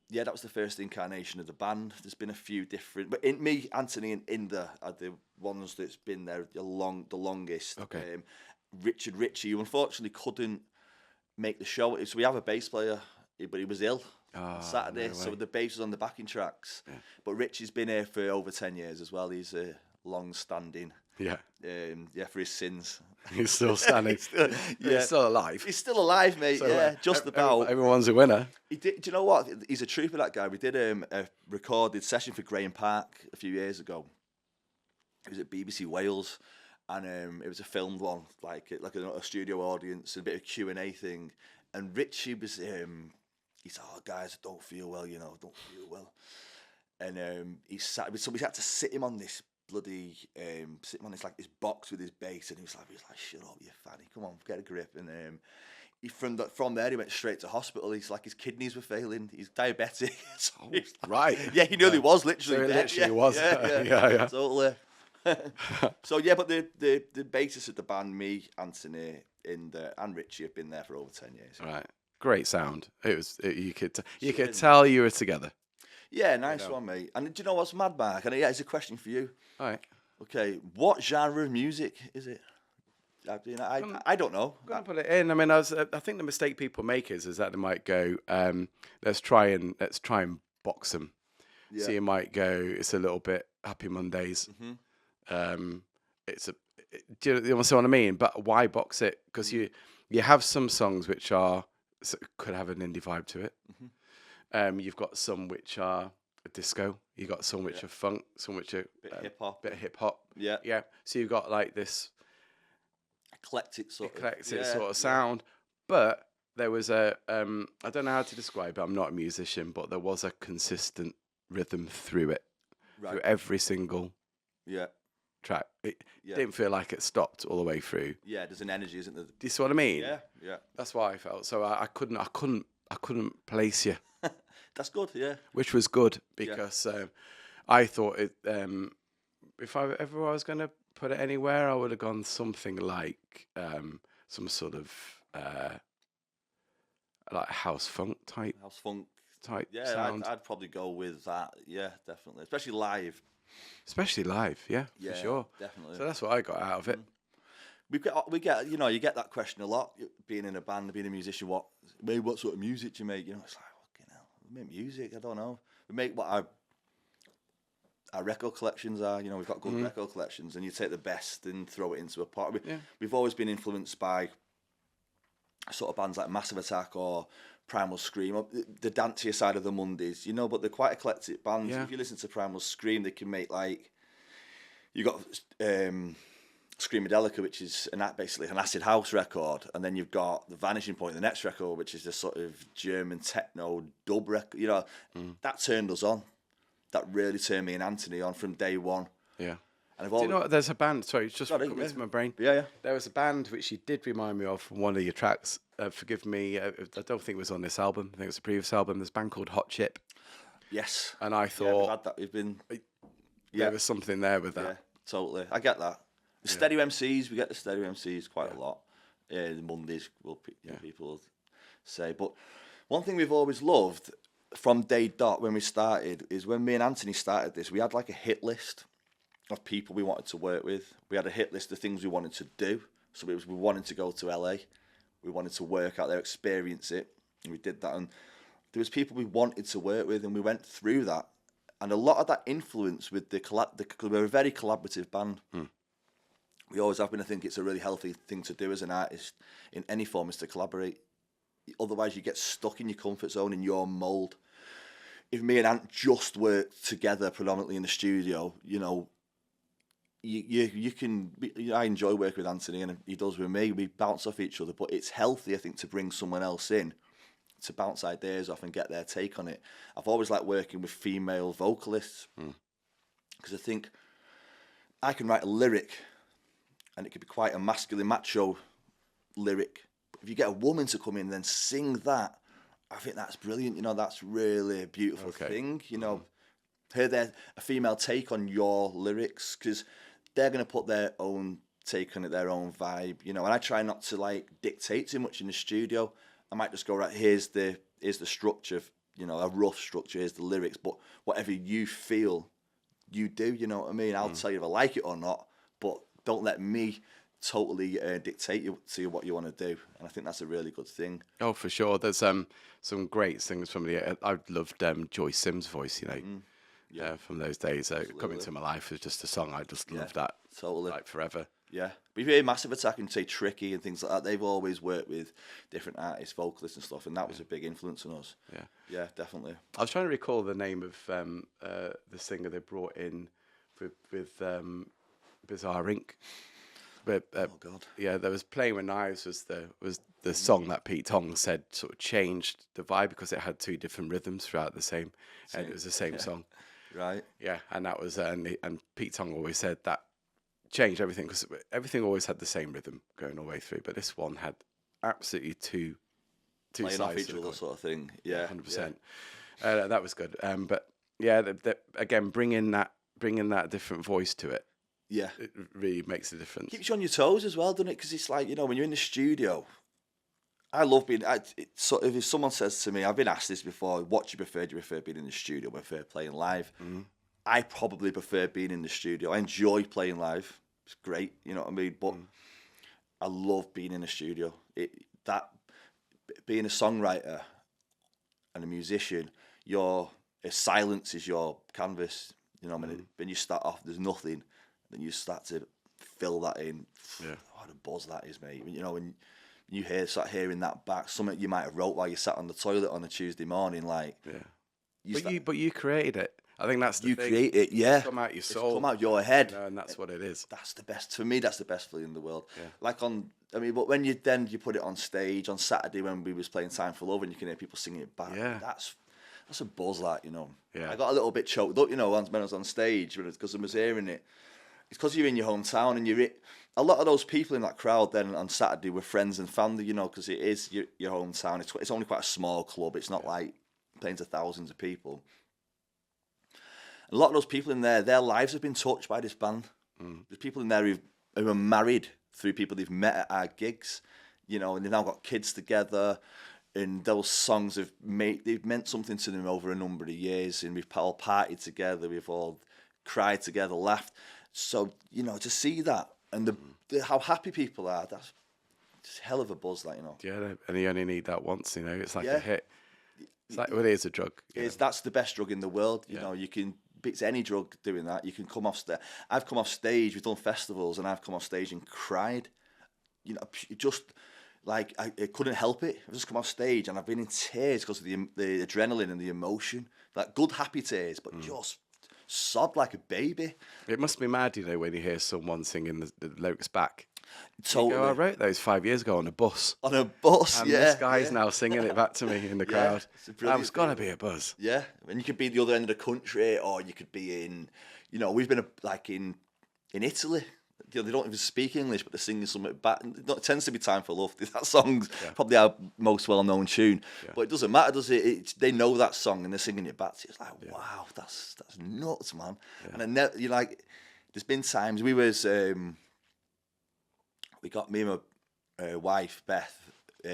yeah, that was the first incarnation of the band. There's been a few different, but me, Anthony, and Inda are the ones that's been there the longest. Okay. Richard Ritchie, who unfortunately couldn't make the show. So we have a bass player, but he was ill on Saturday, no so way. the bass was on the backing tracks. Yeah. But Richie's been here for over 10 years as well. He's a long-standing. Yeah. For his sins. He's still standing. He's still alive. He's still alive, mate. So, just about. Everyone's a winner. He did. Do you know what? He's a trooper, that guy. We did a recorded session for Graham Park a few years ago. It was at BBC Wales, and it was a filmed one, like a studio audience, and a bit of Q&A thing. And Richie was, he said, "Oh, guys, I don't feel well, you know, don't feel well." And he sat, so we had to sit him on this bloody, sit him on this box with his bass, and he was like, "Shut up, you fanny, come on, get a grip." And he from there he went straight to hospital. He's like, his kidneys were failing. He's diabetic. So Right. Yeah, he nearly was literally. So dead. literally was. Yeah. Totally. So yeah, but the basis of the band, me, Anthony, and Richie, have been there for over 10 years. Right. Great sound. You could tell you were together. Yeah, nice one, mate. And do you know what's mad, Mark? And yeah, it's a question for you. All right. Okay, what genre of music is it? I don't know. I'm gonna put it in. I mean, I think the mistake people make is that they might go, let's try and box them. Yeah. So you might go, it's a little bit Happy Mondays. Do you know what I mean? But why box it? Because you have some songs which could have an indie vibe to it. You've got some which are disco. You've got some which are funk. Some which are hip hop. Bit hip hop. Yeah. Yeah. So you've got like this Eclectic sort of sound. But there was I don't know how to describe it. I'm not a musician, but there was a consistent rhythm through it. Right. Through every single track. It didn't feel like it stopped all the way through. Yeah, there's an energy, isn't there? Do you see what I mean? Yeah. That's why I felt. So I couldn't place you. That's good, yeah. Which was good because I thought it. If I was going to put it anywhere, I would have gone something like some sort of like house funk type. Yeah, sound. I'd probably go with that. Yeah, definitely, especially live. Yeah, for sure. Definitely. So that's what I got out of it. We get, you know, you get that question a lot. Being in a band, being a musician, what sort of music do you make? You know, it's like, fucking hell, we make music. I don't know. We make what our record collections are. You know, we've got good record collections, and you take the best and throw it into a pot. We've always been influenced by sort of bands like Massive Attack or Primal Scream, or the dancier side of the Mondays, you know, but they're quite eclectic bands. Yeah. If you listen to Primal Scream, they can make you got Screamadelica, which is basically an acid house record, and then you've got The Vanishing Point, the next record, which is this sort of German techno dub record. You know, that turned us on. That really turned me and Anthony on from day one. Yeah. And Do you know what? There's a band. Sorry, it's just coming yeah. into my brain. Yeah. There was a band which you did remind me of from one of your tracks. Forgive me, I don't think it was on this album. I think it was a previous album. There's a band called Hot Chip. Yes. And I Yeah, we've thought had that. We've been. there was something there with Yeah, that. totally. I get that. The stereo MCs, we get the stereo MCs quite a lot. Yeah, the Mondays, people will say. But one thing we've always loved from day dot when we started is when me and Anthony started this, we had like a hit list of people we wanted to work with. We had a hit list of things we wanted to do. So it was, we wanted to go to LA. We wanted to work out there, experience it. And we did that. And there was people we wanted to work with, and we went through that. And a lot of that influence with we're a very collaborative band. We always have been. I think it's a really healthy thing to do as an artist in any form, is to collaborate. Otherwise, you get stuck in your comfort zone, in your mould. If me and Ant just work together predominantly in the studio, you know, you can. I enjoy working with Anthony, and he does with me. We bounce off each other, but it's healthy, I think, to bring someone else in to bounce ideas off and get their take on it. I've always liked working with female vocalists because I think I can write a lyric, and it could be quite a masculine, macho lyric. But if you get a woman to come in and then sing that, I think that's brilliant. You know, that's really a beautiful thing. You know, hear a female take on your lyrics, because they're going to put their own take on it, their own vibe. You know, and I try not to like dictate too much in the studio. I might just go, right, here's the structure, you know, a rough structure. Here's the lyrics, but whatever you feel, you do. You know what I mean? I'll tell you if I like it or not, but don't let me totally dictate to you what you want to do. And I think that's a really good thing. Oh, for sure. There's some great singers from I loved Joy Sims' voice, you know, from those days. Coming to My Life was just a song I just loved that. Totally. Like forever. Yeah. But if you hear Massive Attack and say Tricky and things like that, they've always worked with different artists, vocalists and stuff, and that was a big influence on us. Yeah. Yeah, definitely. I was trying to recall the name of the singer they brought in with Bizarre Inc. But, oh God! Yeah, there was Playing with Knives was the song that Pete Tong said sort of changed the vibe because it had two different rhythms throughout the same. And it was the same song, right? Yeah, and that was and Pete Tong always said that changed everything because everything always had the same rhythm going all the way through, but this one had absolutely two playing sides off each other sort of thing. Yeah, 100%. That was good. But yeah, again, bringing that different voice to it. Yeah, it really makes a difference. Keeps you on your toes as well, doesn't it? Because it's like, you know, when you're in the studio, I love being. So if someone says to me, I've been asked this before, what do you prefer? Do you prefer being in the studio? Do you prefer playing live? I probably prefer being in the studio. I enjoy playing live. It's great, you know what I mean? But I love being in the studio. Being a songwriter and a musician, silence is your canvas. You know what I mean? When you start off, there's nothing. Then you start to fill that in. Yeah. What a buzz that is, mate. You know, when you start hearing that back, something you might have wrote while you sat on the toilet on a Tuesday morning, like. Yeah. But you created it. I think that's the thing. You create it, yeah. It's come out your soul. It's come out your head. You know, and that's what it is. That's the best. For me, that's the best feeling in the world. Yeah. But when you put it on stage on Saturday when we was playing Time for Love and you can hear people singing it back. Yeah. That's a buzz, that, you know. Yeah. I got a little bit choked up, you know, when I was on stage because I was hearing it. It's because you're in your hometown and a lot of those people in that crowd then on Saturday were friends and family, you know, because it is your hometown. It's only quite a small club. It's not like playing to thousands of people. And a lot of those people in there, their lives have been touched by this band. There's people in there who are married through people they've met at our gigs, you know, and they've now got kids together. And those songs they've meant something to them over a number of years. And we've all partied together. We've all cried together, laughed. So, you know, to see that and how happy people are, that's just hell of a buzz, that, you know. Yeah, and you only need that once, you know. It's like a hit. It's like, well, it is a drug. That's the best drug in the world. You know, you can beat any drug doing that. You can come off stage. I've come off stage, we've done festivals, and I've come off stage and cried. You know, just like I couldn't help it. I've just come off stage and I've been in tears because of the adrenaline and the emotion. Like good, happy tears, but just sobbed like a baby. It must be mad, you know, when you hear someone singing the lyrics back. Totally. You go, I wrote those 5 years ago on a bus. On a bus, and this guy's now singing it back to me in the crowd. It's got to be a buzz. Yeah, and you could be the other end of the country, or you could be in, you know, we've been in Italy You know, they don't even speak English, but they're singing something back. It tends to be "Time for Love." That song's probably our most well-known tune, but it doesn't matter, does it? They know that song and they're singing it back to you. It's like, wow, that's nuts, man. And I never, you like, there's been times we got me and my wife Beth.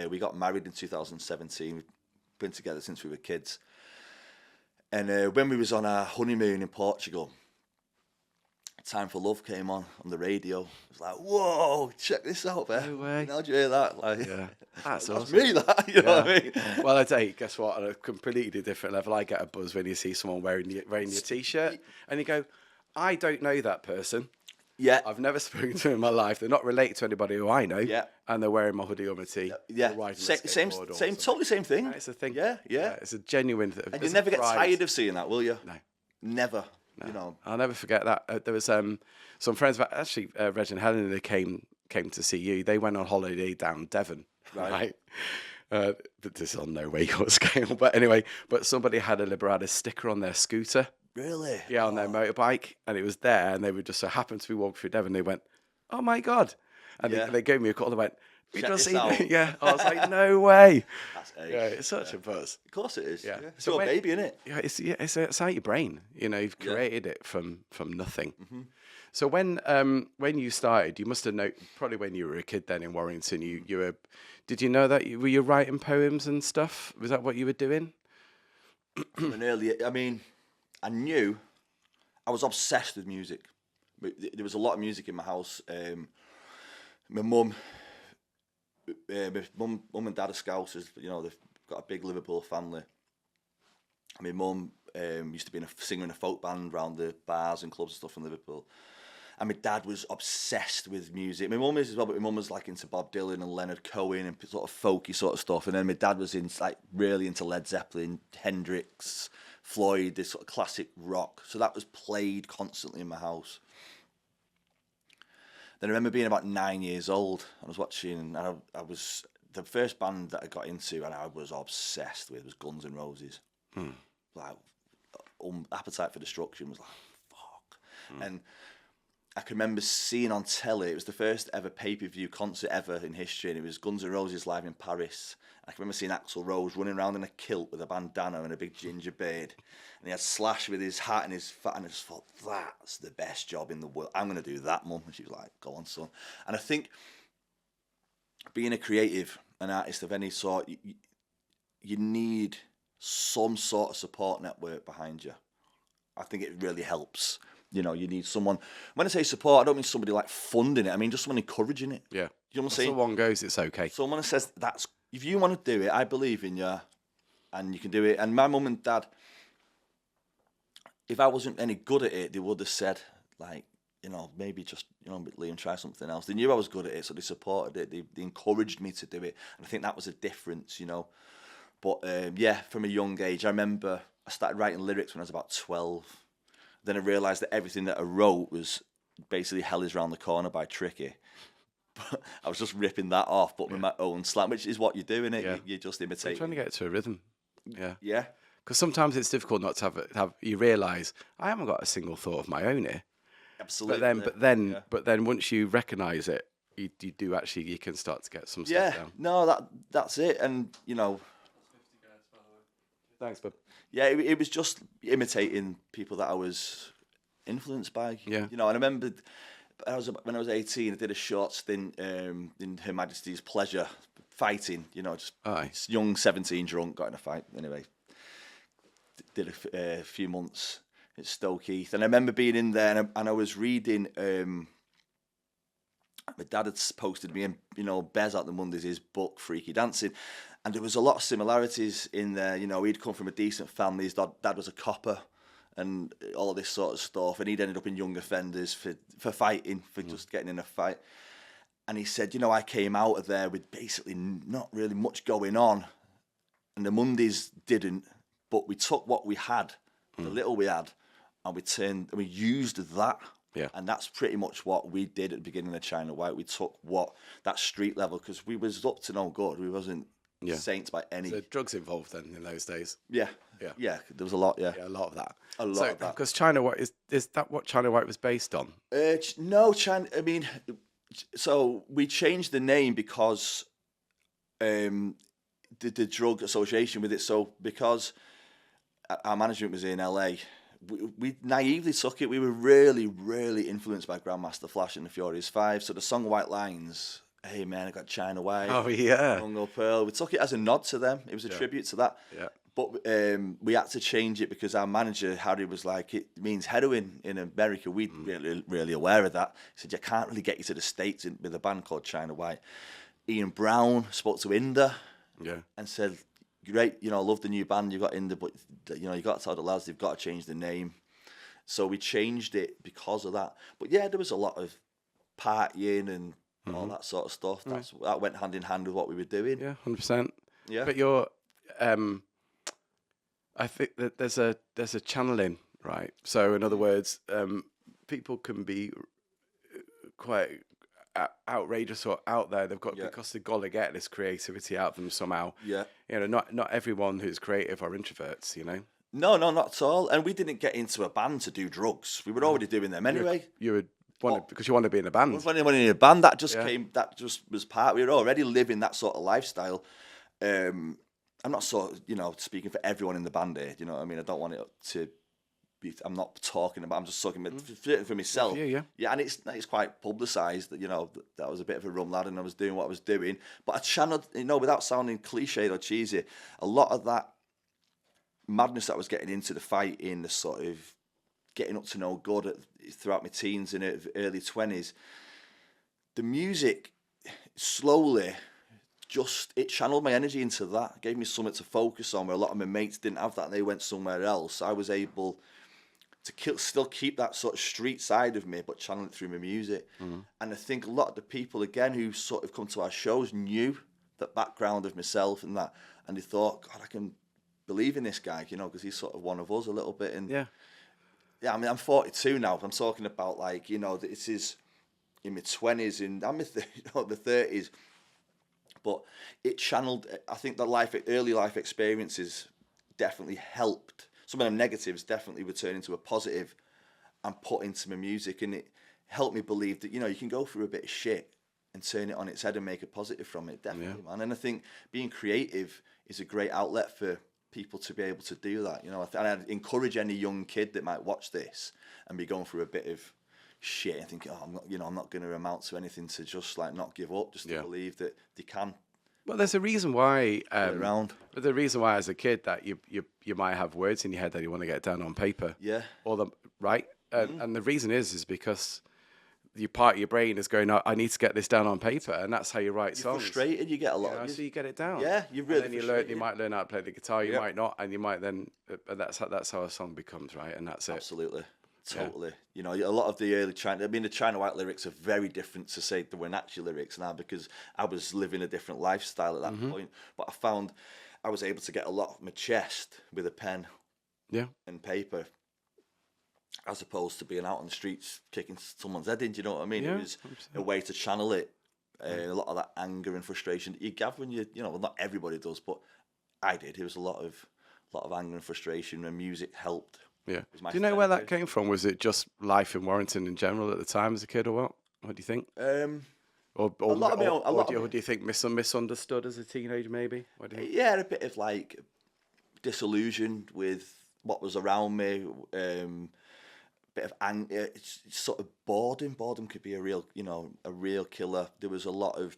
We got married in 2017. We've been together since we were kids. And when we was on our honeymoon in Portugal, "Time for Love" came on the radio. It was like, whoa, check this out, Beth. No way. How'd you hear that? Like, That's that's awesome. me, that. You know what I mean? Well, I tell you, guess what? On a completely different level, I get a buzz when you see someone wearing your T-shirt, and you go, I don't know that person. Yeah. I've never spoken to them in my life. They're not related to anybody who I know. Yeah. And they're wearing my hoodie or my tee. Yeah. Or riding a Same, skateboard or same, something. totally same thing. It's a thing. Yeah. It's a genuine thing. And you never get tired of seeing that, will you? No. Never. No. You know. I'll never forget that. There was some friends, actually, Reg and Helen, they came to see you. They went on holiday down Devon, right? But this is on no way your scale. But anyway, somebody had a Liberata sticker on their scooter. Really? Yeah, on their motorbike, and it was there, and they would just so happened to be walking through Devon. They went, "Oh my god!" And they gave me a call. They went, "We Check just this seen out." it." Yeah, I was like, "No way!" That's ace. Yeah, it's such a buzz. Of course it is. Yeah. It's So your when- baby, isn't it? Yeah, it's out your brain. You know, you've created it from nothing. Mm-hmm. So when you started, you must have known probably when you were a kid then in Warrington. You were. Did you know that were you writing poems and stuff? Was that what you were doing? From an early, I mean, I knew I was obsessed with music. There was a lot of music in my house. My mum and dad are Scousers. You know, they've got a big Liverpool family. My mum used to be a singer in a folk band around the bars and clubs and stuff in Liverpool. And my dad was obsessed with music. My mum is as well, but my mum was like into Bob Dylan and Leonard Cohen and sort of folky sort of stuff. And then my dad was really into Led Zeppelin, Hendrix, Floyd, this sort of classic rock. So that was played constantly in my house. Then I remember being about 9 years old. I was watching, and I was the first band that I got into, and I was obsessed with was Guns N' Roses. Like, Appetite for Destruction was like, fuck. And I can remember seeing on telly, it was the first ever pay-per-view concert ever in history, and it was Guns N' Roses live in Paris. I can remember seeing Axl Rose running around in a kilt with a bandana and a big ginger beard, and he had Slash with his hat and his fat, and I just thought, that's the best job in the world. I'm going to do that, Mum. And she was like, go on, son. And I think being a creative, an artist of any sort, you need some sort of support network behind you. I think it really helps. You know, you need someone. When I say support, I don't mean somebody like funding it. I mean just someone encouraging it. Yeah. You know what I'm saying? So one goes, it's okay. Someone that says, if you want to do it, I believe in you, and you can do it. And my mum and dad, if I wasn't any good at it, they would have said, like, you know, maybe just, you know, Liam, try something else. They knew I was good at it, so they supported it. They encouraged me to do it. And I think that was a difference, you know. But, from a young age, I remember I started writing lyrics when I was about 12. Then I realised that everything that I wrote was basically Hell Is Round the Corner by Tricky. But I was just ripping that off, but with my own slang, which is what you're doing, innit? Yeah. You're just You're imitating. trying to get to a rhythm. Yeah. Yeah. Because sometimes it's difficult not to have. You realise I haven't got a single thought of my own here. Absolutely. But then once you recognise it, you do actually, you can start to get some stuff down. No, that's it. And, you know. Thanks, bub. Yeah, it was just imitating people that I was influenced by. Yeah. You know, and I remember when I was 18, I did a short stint in Her Majesty's Pleasure fighting, you know, just young 17 drunk, got in a fight. Anyway, did a few months at Stoke Heath. And I remember being in there and I was reading, my dad had posted me, and you know, Bez out the Mondays, his book, Freaky Dancing. And there was a lot of similarities in there. You know, he'd come from a decent family. His dad was a copper and all this sort of stuff. And he'd ended up in young offenders for fighting, for just getting in a fight. And he said, you know, I came out of there with basically not really much going on. And the Mondays didn't. But we took what we had, the little we had, and we used that. Yeah. And that's pretty much what we did at the beginning of China White. We took that street level, because we was up to no good. We wasn't saints by any. So drugs involved then in those days. Yeah. Yeah, there was a lot. Yeah, Yeah, a lot of that. a lot of that. Because China White is that what China White was based on? No, I mean, so we changed the name because the drug association with it. So because our management was in LA, we naively took it. We were really, really influenced by Grandmaster Flash and the Furious Five. So the song White Lines, hey man, I got China White. Oh yeah. Mungo Pearl. We took it as a nod to them. It was a tribute to that. Yeah. But we had to change it because our manager, Harry, was like, it means heroin in America. We're really aware of that. He said, you can't really get you to the States with a band called China White. Ian Brown spoke to Inda and said, great, I love the new band you've got Inda, but, you got to tell the lads they've got to change the name. So we changed it because of that. But yeah, there was a lot of partying and all that sort of stuff. That went hand in hand with what we were doing. Yeah, 100%. Yeah. But you're, I think that there's a channeling, right? So in other words, people can be quite outrageous or out there. They've got because they've got to get this creativity out of them somehow. Yeah. Not everyone who's creative are introverts. No, not at all. And we didn't get into a band to do drugs. We were already doing them anyway. Because you want to be in a band. When in a band, that just came. That just was part. We were already living that sort of lifestyle. I'm not speaking for everyone in the band here. You know what I mean? I don't want it to be. I'm not talking about. I'm just talking for myself. Yeah. And it's quite publicised that that I was a bit of a rum lad and I was doing what I was doing. But I channeled, without sounding cliched or cheesy, a lot of that madness that I was getting into, the fighting, the sort of getting up to no good throughout my teens and early 20s. The music slowly. It channeled my energy into that. It gave me something to focus on where a lot of my mates didn't have that and they went somewhere else. I was able to still keep that sort of street side of me, but channel it through my music. And I think a lot of the people, again, who sort of come to our shows knew that background of myself and that, and they thought, God, I can believe in this guy, because he's sort of one of us a little bit. And yeah, I mean, I'm 42 now. I'm talking about this is in my 20s and I'm in the 30s. But it channeled, I think the early life experiences definitely helped. Some of the negatives definitely were turned into a positive and put into my music. And it helped me believe that, you can go through a bit of shit and turn it on its head and make a positive from it. Definitely, man. And I think being creative is a great outlet for people to be able to do that. And I'd encourage any young kid that might watch this and be going through a bit of shit and think, I'm not going to amount to anything, to just not give up, just to believe that they can. Well, there's a reason why. Around. But the reason why, as a kid, that you might have words in your head that you want to get down on paper. Yeah. Right. And the reason is because part of your brain is going, I need to get this down on paper, and that's how you write songs. Frustrated, you get a lot of. So you get it down. Yeah, you really. And then you might learn how to play the guitar. You might not, and you might then. And that's how a song becomes, right? And that's it. Absolutely. Totally. A lot of the early the China White lyrics are very different to, say, the Winachi lyrics now, because I was living a different lifestyle at that point. But I found I was able to get a lot off my chest with a pen and paper, as opposed to being out on the streets kicking someone's head in. Do you know what I mean? It was 100%. A way to channel it. A lot of that anger and frustration that you gather when well, not everybody does, but I did. It was a lot of anger and frustration, and music helped. Yeah. Do you know where that came from? Was it just life in Warrington in general at the time as a kid, or what? What do you think? Or do you think misunderstood as a teenager, maybe? What do you think? Yeah, a bit of disillusioned with what was around me. Bit of anger, it's sort of boredom. Boredom could be a real killer. There was a lot of,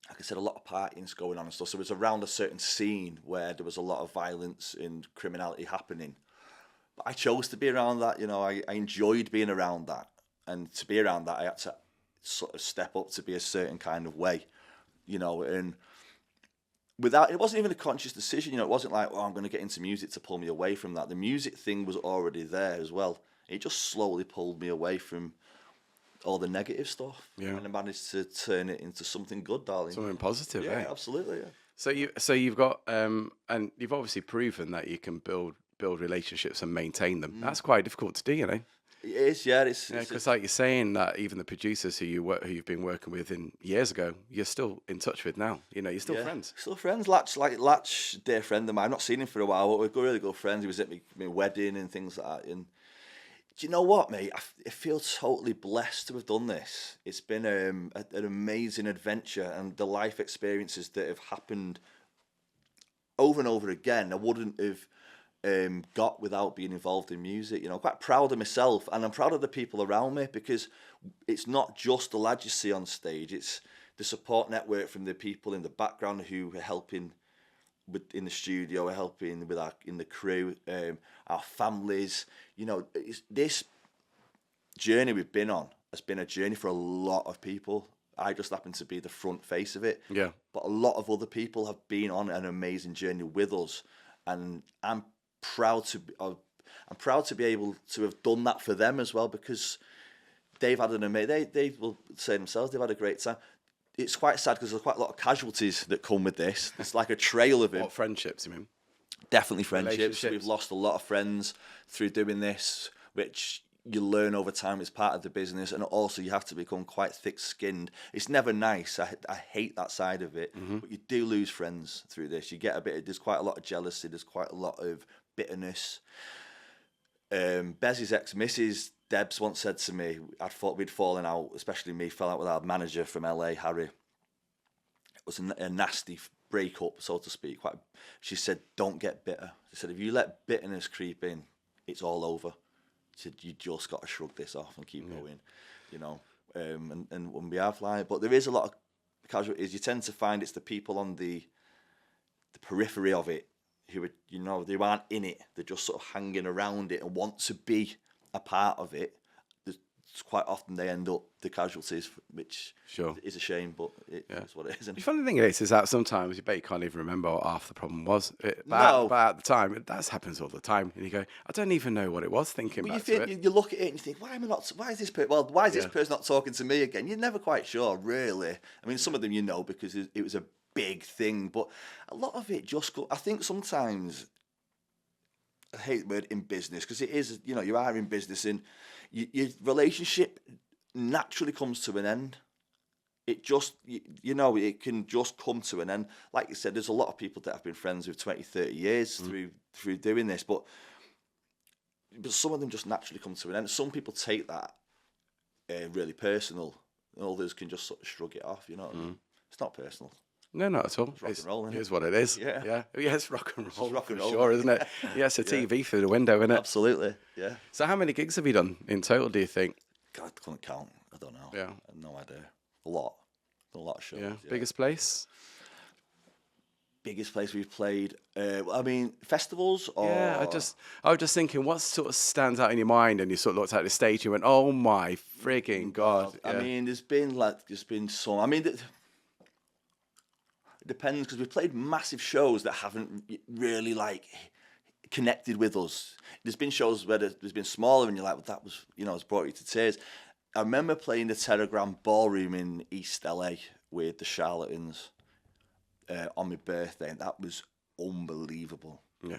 like I said, a lot of partying going on and stuff. So it was around a certain scene where there was a lot of violence and criminality happening. But I chose to be around that. I enjoyed being around that, and to be around that, I had to sort of step up to be a certain kind of way, and without, it wasn't even a conscious decision. It wasn't like, I'm going to get into music to pull me away from that. The music thing was already there as well. It just slowly pulled me away from all the negative stuff. Yeah. And I managed to turn it into something good, darling. Something positive, yeah. Absolutely, yeah. So you've got, and you've obviously proven that you can build relationships and maintain them. That's quite difficult to do, It is, yeah. Because like you're saying that even the producers who you've been working with in years ago, you're still in touch with now. You know, you're still friends. Still friends. Latch, dear friend of mine. I've not seen him for a while, but we're really good friends. He was at my wedding and things like that. And do you know what, mate? I feel totally blessed to have done this. It's been an amazing adventure, and the life experiences that have happened over and over again, I wouldn't have got without being involved in music. You know, I'm quite proud of myself, and I'm proud of the people around me, because it's not just the lads you see on stage. It's the support network from the people in the background who are helping in the studio, are helping with in the crew, our families. You know, this journey we've been on has been a journey for a lot of people. I just happen to be the front face of it. Yeah. But a lot of other people have been on an amazing journey with us, and I'm proud to be able to have done that for them as well, because they've had an amazing. They will say themselves they've had a great time. It's quite sad because there's quite a lot of casualties that come with this. It's like a trail of it. What, friendships, you mean? Definitely friendships. We've lost a lot of friends through doing this, which you learn over time is part of the business, and also you have to become quite thick-skinned. It's never nice. I hate that side of it, but you do lose friends through this. You get there's quite a lot of jealousy. There's quite a lot of bitterness. Bez's ex-missus, Debs, once said to me, we'd fallen out, especially me, fell out with our manager from LA, Harry. It was a nasty breakup, so to speak. She said, don't get bitter. She said, if you let bitterness creep in, it's all over. She said, you just got to shrug this off and keep going, you know. And when we have but there is a lot of casualties. You tend to find it's the people on the periphery of it who are, you know, they aren't in it. They're just sort of hanging around it and want to be a part of it. Quite often they end up the casualties, which is a shame, but it's what it is. The funny thing is that sometimes you can't even remember what half the problem was. But at the time, that happens all the time. And you go, I don't even know what it was thinking back to it. You look at it and you think, why is this person not talking to me again? You're never quite sure, really. I mean, some of them you know because it was a big thing, but a lot of it I think sometimes, I hate the word in business, because it is, you know, you are in business and your relationship naturally comes to an end. It just, you know, it can just come to an end. Like you said, there's a lot of people that have been friends with 20, 30 years through doing this, but some of them just naturally come to an end. Some people take that really personal, and others can just sort of shrug it off, you know what I mean? It's not personal. No, not at all. It's rock and roll, isn't it? Here's what it is. Yeah. It's rock and roll. It's rock and roll. Sure, isn't it? Yeah, it's a TV through the window, isn't it? Absolutely, yeah. So how many gigs have you done in total, do you think? God, I couldn't count. I don't know. Yeah. I have no idea. A lot of shows. Yeah. Biggest place? Biggest place we've played. I mean, festivals or... Yeah, I was just thinking, what sort of stands out in your mind, and you sort of looked at the stage and you went, oh my frigging God. I mean, there's been some... I mean... It depends, because we've played massive shows that haven't really connected with us. There's been shows where there's been smaller and you're like, well, that was, you know, it's brought you to tears. I remember playing the Telegram Ballroom in East LA with the Charlatans on my birthday, and that was unbelievable. Yeah.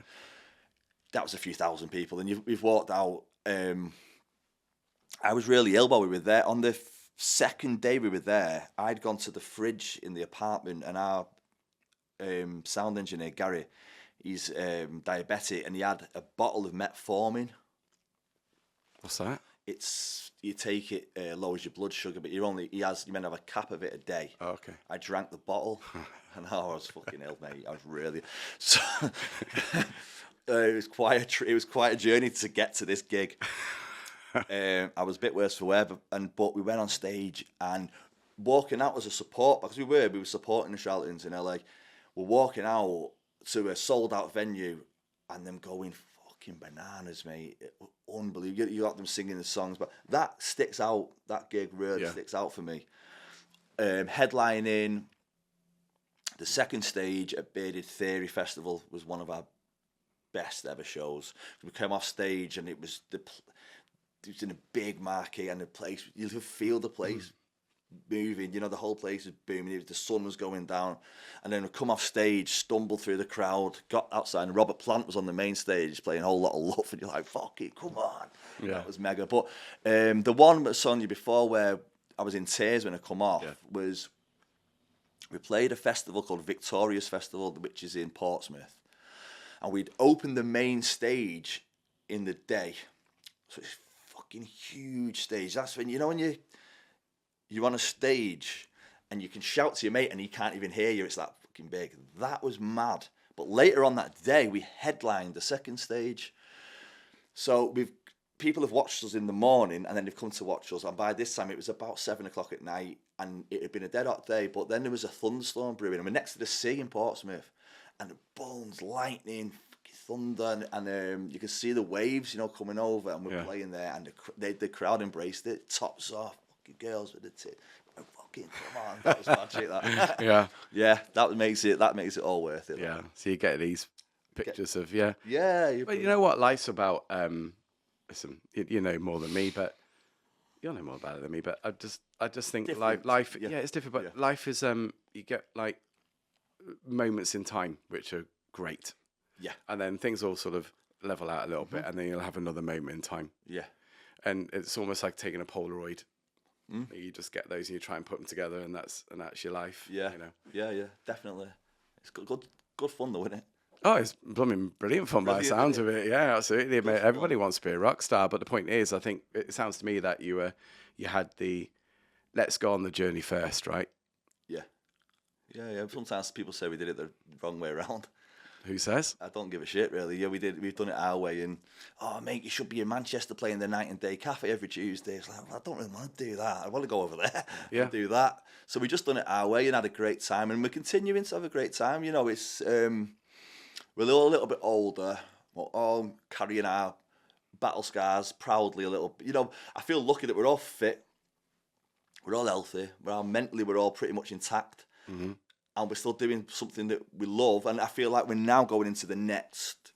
That was a few thousand people, and we've walked out. I was really ill while we were there. On the second day we were there, I'd gone to the fridge in the apartment, and our sound engineer Gary, he's diabetic, and he had a bottle of metformin. What's that? It's, you take it, lowers your blood sugar, but you meant to have a cap of it a day. Oh, okay. I drank the bottle, and I was fucking ill, mate. I was really so. It was quite a journey to get to this gig. I was a bit worse for wear, but we went on stage, and walking out as a support, because we were supporting the Charlatans in LA. We're walking out to a sold out venue, and them going fucking bananas, mate. Unbelievable. You got them singing the songs, but that sticks out. That gig really sticks out for me. Headlining the second stage at Bearded Theory Festival was one of our best ever shows. We came off stage, and it was in a big marquee, and the place, you could feel the place moving, you know, the whole place was booming, the sun was going down, and then we come off stage, stumbled through the crowd, got outside, and Robert Plant was on the main stage playing a Whole Lot of Love, and you're like, fuck it, come on. That was mega. But the one that song you before where I was in tears when I come off was we played a festival called Victorious Festival, which is in Portsmouth, and we'd opened the main stage in the day. So it's a fucking huge stage. That's when when you're on a stage and you can shout to your mate and he can't even hear you. It's that fucking big. That was mad. But later on that day, we headlined the second stage. So people have watched us in the morning and then they've come to watch us. And by this time, it was about 7 o'clock at night and it had been a dead hot day. But then there was a thunderstorm brewing and we're next to the sea in Portsmouth. And the bones, lightning, thunder, and you can see the waves, coming over. And we're playing there and the crowd embraced it. Tops off, fucking girls with the tits. Fucking come on, that was magic. That. Yeah, that makes it all worth it. Yeah, so you get these pictures of Yeah. But you know what life's about? Listen, you know more than me, but you'll know more about it than me. But I just think different. life, it's different. But life is you get like moments in time which are great. Yeah, and then things all sort of level out a little bit, and then you'll have another moment in time. Yeah, and it's almost like taking a Polaroid. You just get those and you try and put them together, and that's your life. Yeah, yeah, definitely. It's good fun though, isn't it? Oh, it's brilliant fun by the sounds of it. Yeah, absolutely. Everybody wants to be a rock star, but the point is, I think it sounds to me that you had the let's go on the journey first, right? Yeah. Sometimes people say we did it the wrong way around. Who says? I don't give a shit, really. Yeah, we've done it our way, and mate, you should be in Manchester playing the Night and Day Cafe every Tuesday. It's like, I don't really want to do that. I want to go over there and do that. So we just done it our way and had a great time, and we're continuing to have a great time. It's we're all a little bit older. We're all carrying our battle scars proudly a little. I feel lucky that we're all fit. We're all healthy. We're all pretty much intact. Mm-hmm. And we're still doing something that we love. And I feel like we're now going into the next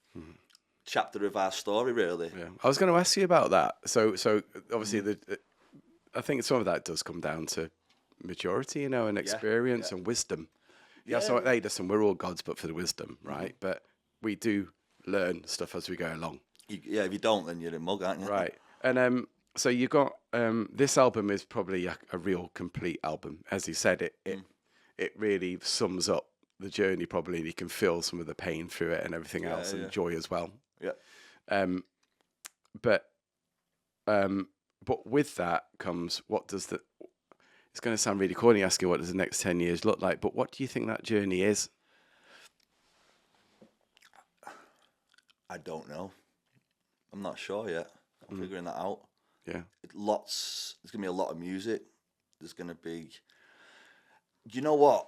chapter of our story, really. Yeah. I was going to ask you about that. So obviously, I think some of that does come down to maturity, and experience and wisdom. Yeah. So, hey, listen, we're all gods, but for the wisdom, right? But we do learn stuff as we go along. If you don't, then you're a mug, aren't you? Right. And so you got this album is probably a real complete album. As you said, it really sums up the journey probably, and you can feel some of the pain through it and everything else, and joy as well. Yeah. But with that comes it's going to sound really corny asking what does the next 10 years look like, but what do you think that journey is? I don't know. I'm not sure yet. I'm figuring that out. Yeah. There's going to be a lot of music. There's going to be... You know what?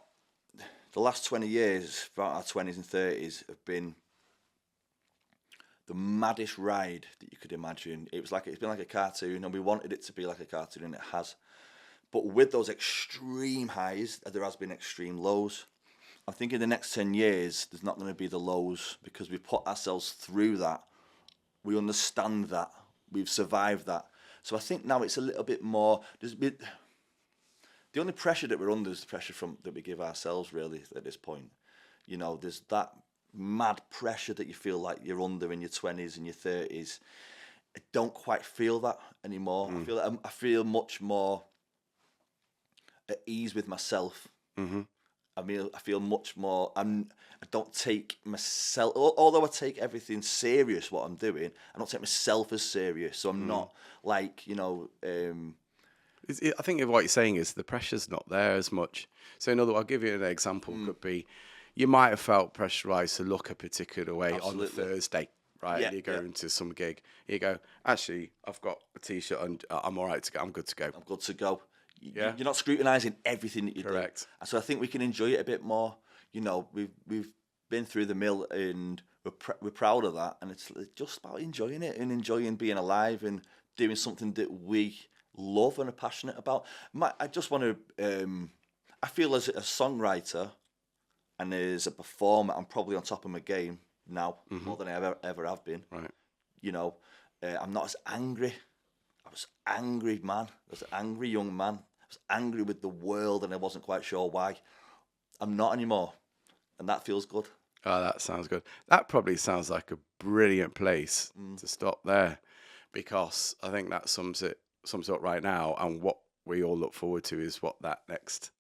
The last 20 years, throughout our 20s and 30s, have been the maddest ride that you could imagine. It's been like a cartoon, and we wanted it to be like a cartoon, and it has. But with those extreme highs, there has been extreme lows. I'm thinking the next 10 years, there's not going to be the lows, because we've put ourselves through that. We understand that. We've survived that. So I think now it's a little bit more... The only pressure that we're under is the pressure that we give ourselves, really, at this point. There's that mad pressure that you feel like you're under in your 20s and your 30s. I don't quite feel that anymore. I feel much more at ease with myself. Mm-hmm. I feel much more... I don't take myself... Although I take everything serious, what I'm doing, I don't take myself as serious. So I'm not like, I think what you're saying is the pressure's not there as much. So I'll give you an example. Could be, you might have felt pressurised to look a particular way on a Thursday, right? And you go into some gig. You go, actually, I've got a T-shirt and I'm all right to go. I'm good to go. I'm good to go. You're not scrutinising everything that you do. Correct. And so I think we can enjoy it a bit more. We've been through the mill and we're proud of that. And it's just about enjoying it and enjoying being alive and doing something that we love and are passionate about. I just want to... I feel as a songwriter and as a performer, I'm probably on top of my game now, more than I ever have been. Right. I'm not as angry. I was angry, man. I was an angry young man. I was angry with the world and I wasn't quite sure why. I'm not anymore. And that feels good. Oh, that sounds good. That probably sounds like a brilliant place to stop there. because I think that sums it up right now. And what we all look forward to is what that next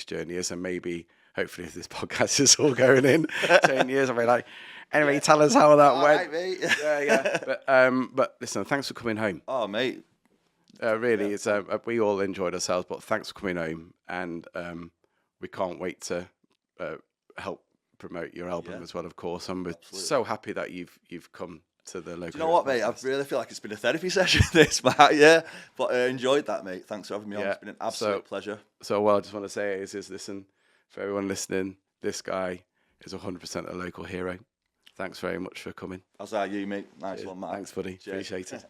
journey is. And maybe, hopefully, if this podcast is all going in 10 years, I'll be like, anyway, tell us how that went. Right, mate. But listen, thanks for coming home. Oh, mate. Really, it's we all enjoyed ourselves, but thanks for coming home, and we can't wait to help promote your album as well, of course. And we're so happy that you've come to the local. Do you know what, mate? I really feel like it's been a therapy session, this, Matt. Yeah, but I enjoyed that, mate. Thanks for having me on. It's been an absolute pleasure. So what I just want to say is listen, for everyone listening, this guy is 100% a local hero. Thanks very much for coming. As are you, mate. Nice one, Matt. Thanks, buddy. Cheers. Appreciate it.